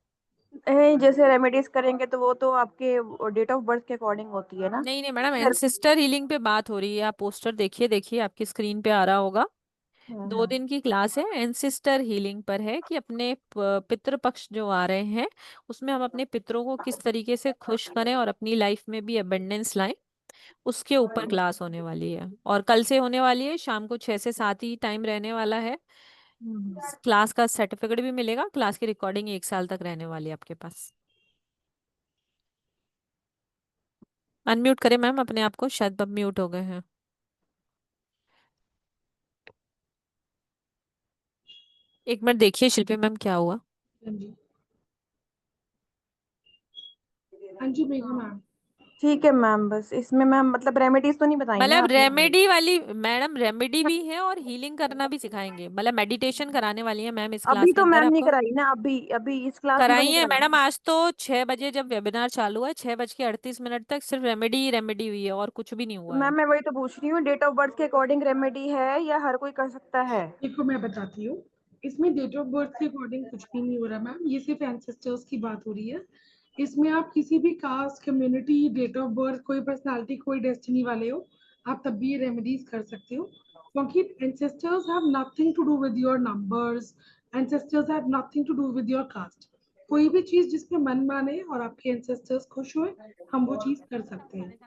जैसे रेमेडीज करेंगे तो वो तो आपके डेट ऑफ बर्थ के अकॉर्डिंग होती है ना? नहीं नहीं मैडम, घर। एंसिस्टर हीलिंग पे बात हो रही है। आप पोस्टर देखिए, देखिए आपकी स्क्रीन पे आ रहा होगा। हाँ 2 दिन की क्लास है, एंसिस्टर हीलिंग पर है कि अपने पितृ पक्ष जो आ रहे हैं उसमें हम अपने पितरों को किस तरीके से खुश करें और अपनी लाइफ में भी अबंडेंस लाएं, उसके ऊपर क्लास होने वाली है। और कल से होने वाली है, शाम को 6 से 7 ही टाइम रहने वाला है। क्लास का सर्टिफिकेट भी मिलेगा, क्लास की रिकॉर्डिंग 1 साल तक रहने वाली है आपके पास। अनम्यूट करें मैम अपने आप को, शायद अब म्यूट हो गए हैं। एक मिनट देखिए शिल्पी मैम क्या हुआ। हाँ जी, हाँ जी मेघा मैम। ठीक है मैम, बस इसमें मैम मतलब रेमेडीज तो नहीं बताई ना मतलब आपने? रेमेडी वाली मैडम, रेमेडी भी है और हीलिंग करना भी सिखाएंगे, मतलब मेडिटेशन कराने वाली है मैम इस अभी क्लास के तो अंदर मैम नहीं आपको। कराई ना, अभी अभी इस क्लास में तो कराई नहीं है कराई। मैडम, आज तो 6 बजे जब वेबिनार चालू है, 6:38 तक सिर्फ रेमेडी ही रेमेडी हुई है और कुछ भी नहीं तो हुआ मैम है। मैं वही तो पूछ रही हूँ, डेट ऑफ बर्थ के अकॉर्डिंग रेमेडी है या हर कोई कर सकता है? देखो मैं बताती हूँ, इसमें डेट ऑफ बर्थ के अकॉर्डिंग कुछ भी नहीं हो रहा मैम, ये सिर्फ एंसेस्टर्स की बात हो रही है। इसमें आप किसी भी caste, community, date of birth, कोई पर्सनालिटी, कोई डेस्टिनी वाले हो, आप तब भी ये रेमेडीज कर सकते हो, क्योंकि ancestors have nothing to do with your numbers, ancestors have nothing to do with your caste. कोई भी चीज जिसमें मन माने और आपके एंसेस्टर्स खुश हुए, हम वो चीज कर सकते हैं।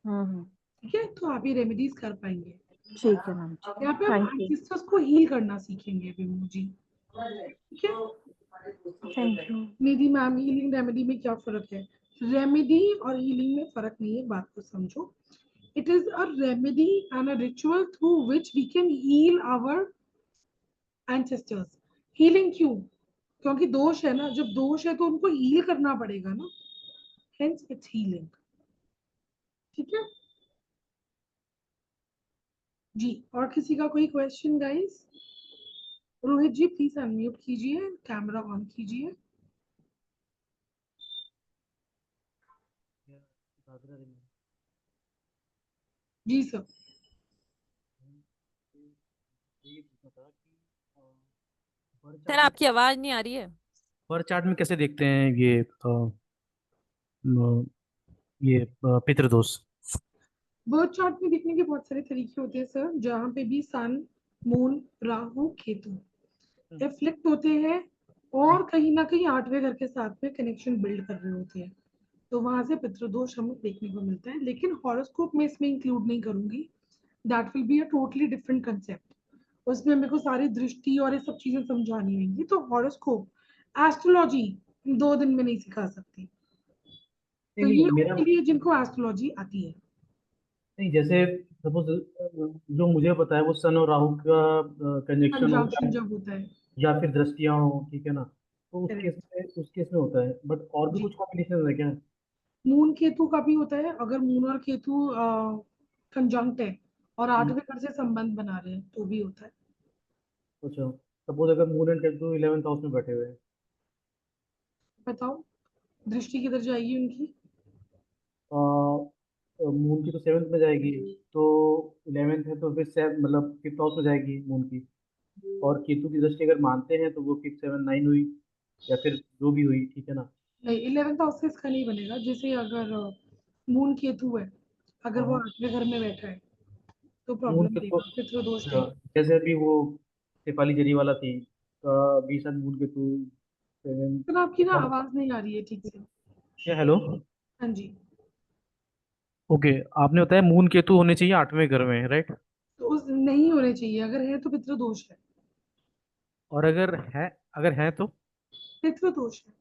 हम्म। ठीक है, तो आप ये रेमेडीज कर पाएंगे। ठीक है मैम, यहाँ पे आप थैंक यू। एंसेस्टर्स को हील करना सीखेंगे विमू जी। ठीक है, thank you. Nidhi ma'am, healing remedy में क्या फर्क है? रेमेडी और हीलिंग में फर्क नहीं है, बात को समझो। It is a remedy and a ritual through which we can heal our ancestors. Healing क्यों? क्योंकि दोष है ना, जब दोष है तो उनको हील करना पड़ेगा ना, हेंस इट्स हीलिंग। ठीक है जी। और किसी का कोई question guys? Rohit ji please unmute कीजिए, कैमरा ऑन कीजिए। जी सर। सर आपकी आवाज नहीं आ रही है। पर चार्ट में कैसे देखते हैं पितृदोष? बर्थ चार्ट में देखने के बहुत सारे तरीके होते हैं सर, जहाँ पे भी सन, मून, राहु, केतु रिफ्लेक्ट होते हैं और कहीं ना कहीं 8वें घर के साथ में कनेक्शन बिल्ड कर रहे होते हैं, तो वहां से पितृदोष हमें देखने को मिलता है। लेकिन हॉरोस्कोप में इसमें इंक्लूड नहीं करूंगी, that will be a totally different concept. उसमें मेरे को सारी दृष्टि और ये सब चीजें समझानी होंगी, तो हॉरोस्कोप, एस्ट्रोलॉजी 2 दिन में नहीं सिखा सकती। तो नहीं ये मेरा उनके लिए जिनको एस्ट्रोलॉजी आती है। नहीं, जैसे सपोज जो मुझे पता है वो सन और राहु का कंजक्शन हो कंजंक्शन जब होता है, या फिर दृष्टियां हो, ठीक है ना, तो करेक्ट उस केस में होता है। बट और भी जी। कुछ कॉम्बिनेशन है क्या? मून केतु का भी होता है, अगर मून और केतु कंजंक्ट है और 8वें घर से संबंध बना रहे हैं तो भी होता है। अच्छा, सपोज अगर moon and Ketu 11th house में बैठे हुए हैं, बताओ दृष्टि किधर जाएगी उनकी? मून की तो 7th में जाएगी, तो 11th है तो फिर मतलब 5th हाउस में जाएगी मून की। और केतु की दृष्टि अगर मानते हैं तो वो 5, 7, 9 हुई, या फिर जो भी हुई, ठीक है ना। नहीं, 11th हाउस से इसका नहीं बनेगा। जैसे अगर मून केतु है, अगर वो हाँ, 8वें घर में बैठा है तो मून प्रॉब्लम के तो देगा, पितृदोष अच्छा, देगा। जैसे अभी वो शेफाली जरी वाला थी, 20 मून केतु 7। तो आपकी ना आवाज नहीं आ रही है ठीक से। क्या? हेलो। हाँ जी। ओके, आपने बताया मून केतु होने चाहिए 8वें घर में, राइट? तो उस नहीं होने चाहिए, अगर है तो पितृदोष है। और अगर है तो पितृदोष है।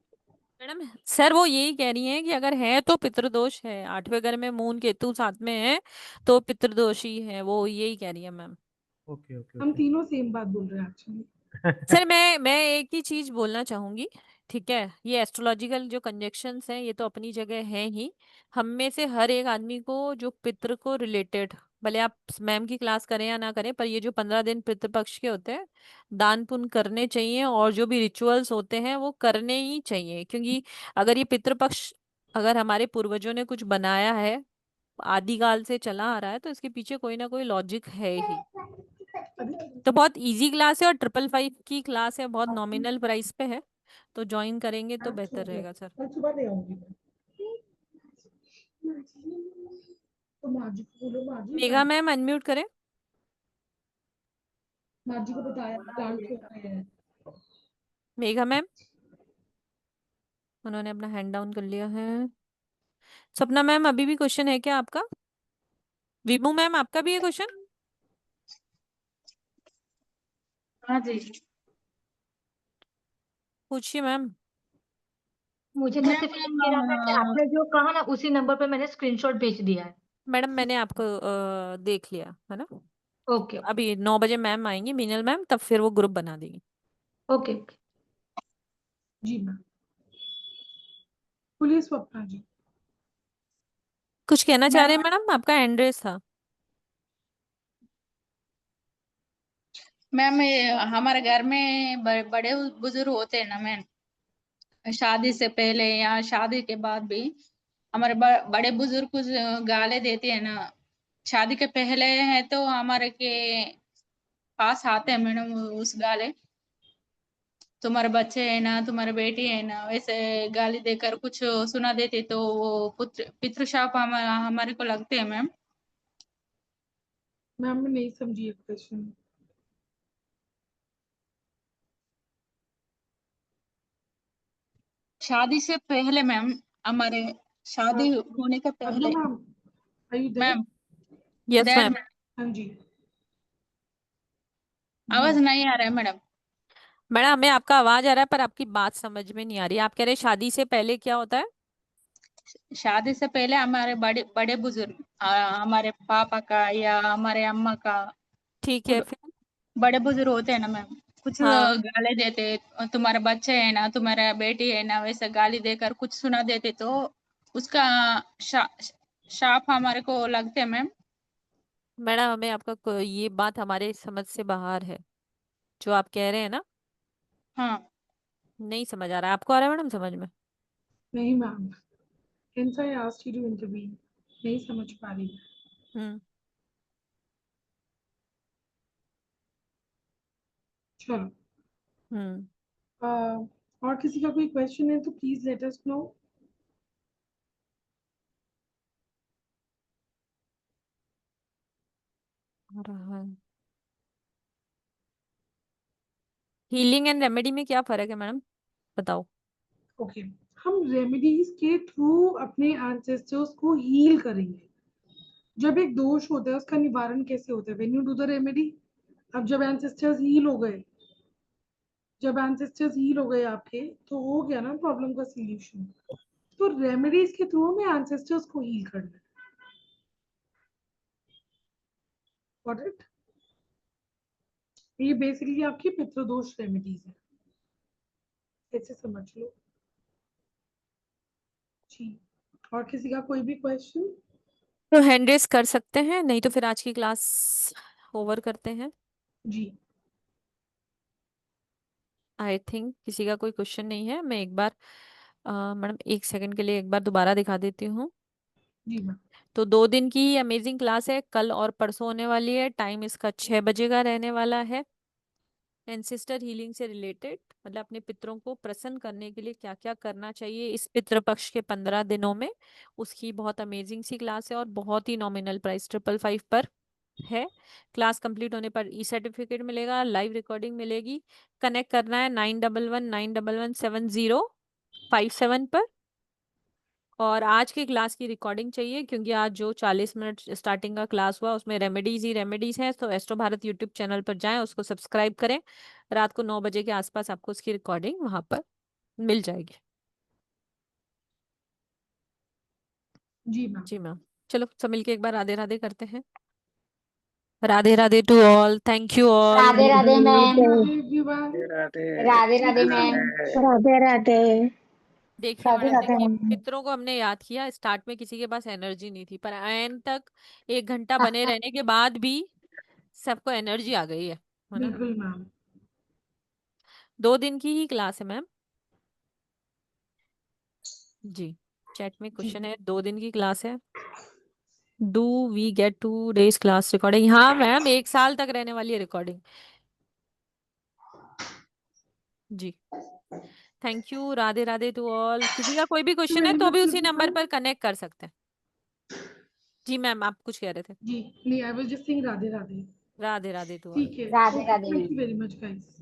मैडम सर वो यही कह रही हैं कि अगर है तो पितृदोष है, 8वें घर में मून केतु साथ में है तो पितृदोषी है, वो यही कह रही है मैम। ओके ओके हम ओके। तीनों सेम बात बोल रहे हैं एक्चुअली। सर मैं एक ही चीज बोलना चाहूंगी, ठीक है, ये एस्ट्रोलॉजिकल जो कंजक्शंस हैं ये तो अपनी जगह हैं ही। हम में से हर एक आदमी को जो पितृ को रिलेटेड, भले आप मैम की क्लास करें या ना करें, पर ये जो 15 दिन पितृपक्ष के होते हैं दान पुण्य करने चाहिए, और जो भी रिचुअल्स होते हैं वो करने ही चाहिए, क्योंकि अगर ये पितृपक्ष अगर हमारे पूर्वजों ने कुछ बनाया है, आदिकाल से चला आ रहा है, तो इसके पीछे कोई ना कोई लॉजिक है ही। तो बहुत इजी क्लास है और 555 की क्लास है, बहुत नॉमिनल प्राइस पे है, तो ज्वाइन करेंगे तो बेहतर रहेगा सर। कल सुबह ले आऊंगी मैं। तो माँ जी को बोलो, माँ जी, मेघा मैम अनम्यूट करें। माँ जी को बताया प्लांट होते हैं। मेघा मैम, उन्होंने अपना हैंड डाउन कर लिया है। सपना मैम अभी भी क्वेश्चन है क्या आपका? विभू मैम आपका भी है क्वेश्चन? हाँ जी। पूछिए मैम। मुझे तो मैम सिर्फ ये कह रहा था कि आपने जो कहा ना उसी नंबर पे मैंने स्क्रीनशॉट भेज दिया है। मैडम मैंने आपको देख लिया है ना। ओके ओके अभी 9 बजे मैम आएंगी, मीनल मैम, तब फिर वो ग्रुप बना देंगी। ओके। जी मैम। पुलिस स्वप्ना जी। कुछ कहना चाह रहे मैम हैं मैडम? आपका हैंड रेस था। मैम ये हमारे घर में बड़े बुजुर्ग होते हैं ना मैम, शादी से पहले या शादी के बाद भी हमारे बड़े बुजुर्ग कुछ गाले देते हैं ना। शादी के पहले है तो हमारे के पास आते हैं मैडम उस गाले, तुम्हारे बच्चे है ना, तुम्हारे बेटी है ना, वैसे गाली देकर कुछ सुना देते, तो वो पुत्र पितृशाप हमारे को लगते हैं मैम। मैम मैं नहीं समझी ये क्वेश्चन। शादी से पहले मैम, हमारे शादी होने के अब्दू पहले ma'am, are you there? Ma'am. Yes there ma'am. हाँ जी। जी आवाज नहीं आ रहा है मैडम। मैडम हमें आपका आवाज आ रहा है पर आपकी बात समझ में नहीं आ रही। आप कह रहे हैं शादी से पहले क्या होता है? शादी से पहले हमारे बड़े बड़े बुजुर्ग, हमारे पापा का या हमारे अम्मा का, ठीक है कुल फिर। बड़े बुजुर्ग होते हैं ना मैम, कुछ हाँ गाली देते, तुम्हारा बच्चे है ना, तुम्हारा बेटी है ना, वैसे गाली देकर कुछ सुना देते तो उसका शाप हमारे को लगते हैं मैम। मैडम, हमें आपका ये बात हमारे समझ से बाहर है जो आप कह रहे हैं ना। हाँ नहीं समझ आ रहा है, आपको आ रहा है मैडम समझ में? नहीं ma'am, hence I asked you to intervene. नहीं समझ पा रही। हम्म चलो, हम्म और किसी का कोई क्वेश्चन है तो प्लीज लेट अस नो। आ रहा है। हीलिंग एंड रेमेडी में क्या फर्क है मैडम, बताओ। ओके, हम रेमेडीज के थ्रू अपने एंसेस्टर्स को हील करेंगे। जब एक दोष होता है उसका निवारण कैसे होता है? When you do the remedy. अब जब एंसेस्टर्स हील हो गए, आपके, तो हो गया ना प्रॉब्लम का सॉल्यूशन। तो रेमेडीज के थ्रू हमें एंसेस्टर्स को हील करना है। Got it? ये बेसिकली आपकी पितृदोष रेमेडीज है, ऐसे समझ लो जी। और किसी का कोई भी क्वेश्चन? तो हैंड रेस कर सकते हैं, नहीं तो फिर आज की क्लास ओवर करते हैं। जी आई थिंक किसी का कोई क्वेश्चन नहीं है। मैं एक बार मैडम 1 सेकंड के लिए एक बार दोबारा दिखा देती हूँ। जी मैम। तो 2 दिन की अमेजिंग क्लास है, कल और परसों होने वाली है। टाइम इसका 6 बजे का रहने वाला है। एंसेस्टर हीलिंग से रिलेटेड, मतलब अपने पितरों को प्रसन्न करने के लिए क्या क्या करना चाहिए इस पितृपक्ष के 15 दिनों में, उसकी बहुत अमेजिंग सी क्लास है और बहुत ही नॉमिनल प्राइस 555 पर है। क्लास कंप्लीट होने पर ई सर्टिफिकेट मिलेगा, लाइव रिकॉर्डिंग मिलेगी। कनेक्ट करना है 9119117057 पर। और आज की क्लास की रिकॉर्डिंग चाहिए, क्योंकि आज जो 40 मिनट स्टार्टिंग का क्लास हुआ उसमें रेमेडीज ही रेमेडीज हैं। तो एस्ट्रो भारत यूट्यूब चैनल पर जाएं, उसको सब्सक्राइब करें। रात को 9 बजे के आसपास आपको उसकी रिकॉर्डिंग वहां पर मिल जाएगी। जी मैम। जी मैम। चलो सब मिलके एक बार राधे राधे करते हैं। Radhe Radhe to all, thank you all. Radhe Radhe ma'am. Radhe everyone. Radhe Radhe Radhe ma'am. Radhe. Radhe Radhe. देखिए राधे मैडम, राधे देखिए मैम। पितरों को हमने याद किया। स्टार्ट में किसी के पास एनर्जी नहीं थी, पर एंड तक 1 घंटा बने रहने के बाद भी सबको एनर्जी आ गई है ना। बिल्कुल मैम। 2 दिन की ही क्लास है मैम। जी, चैट में जी क्वेश्चन है, 2 दिन की क्लास है। Do we get two days class recording? हाँ मैम, 1 साल तक रहने वाली है रिकॉर्डिंग। जी, thank you. Radhe Radhe to all. किसी का कोई भी क्वेश्चन है वेरी तो भी मच उसी नंबर एवरीवन। पर कनेक्ट कर सकते हैं। जी मैम, आप कुछ कह रहे थे। जी नहीं, I was just saying Radhe Radhe. Radhe Radhe to all. ठीक है, Radhe okay, Radhe thank ma'am. You very much guys.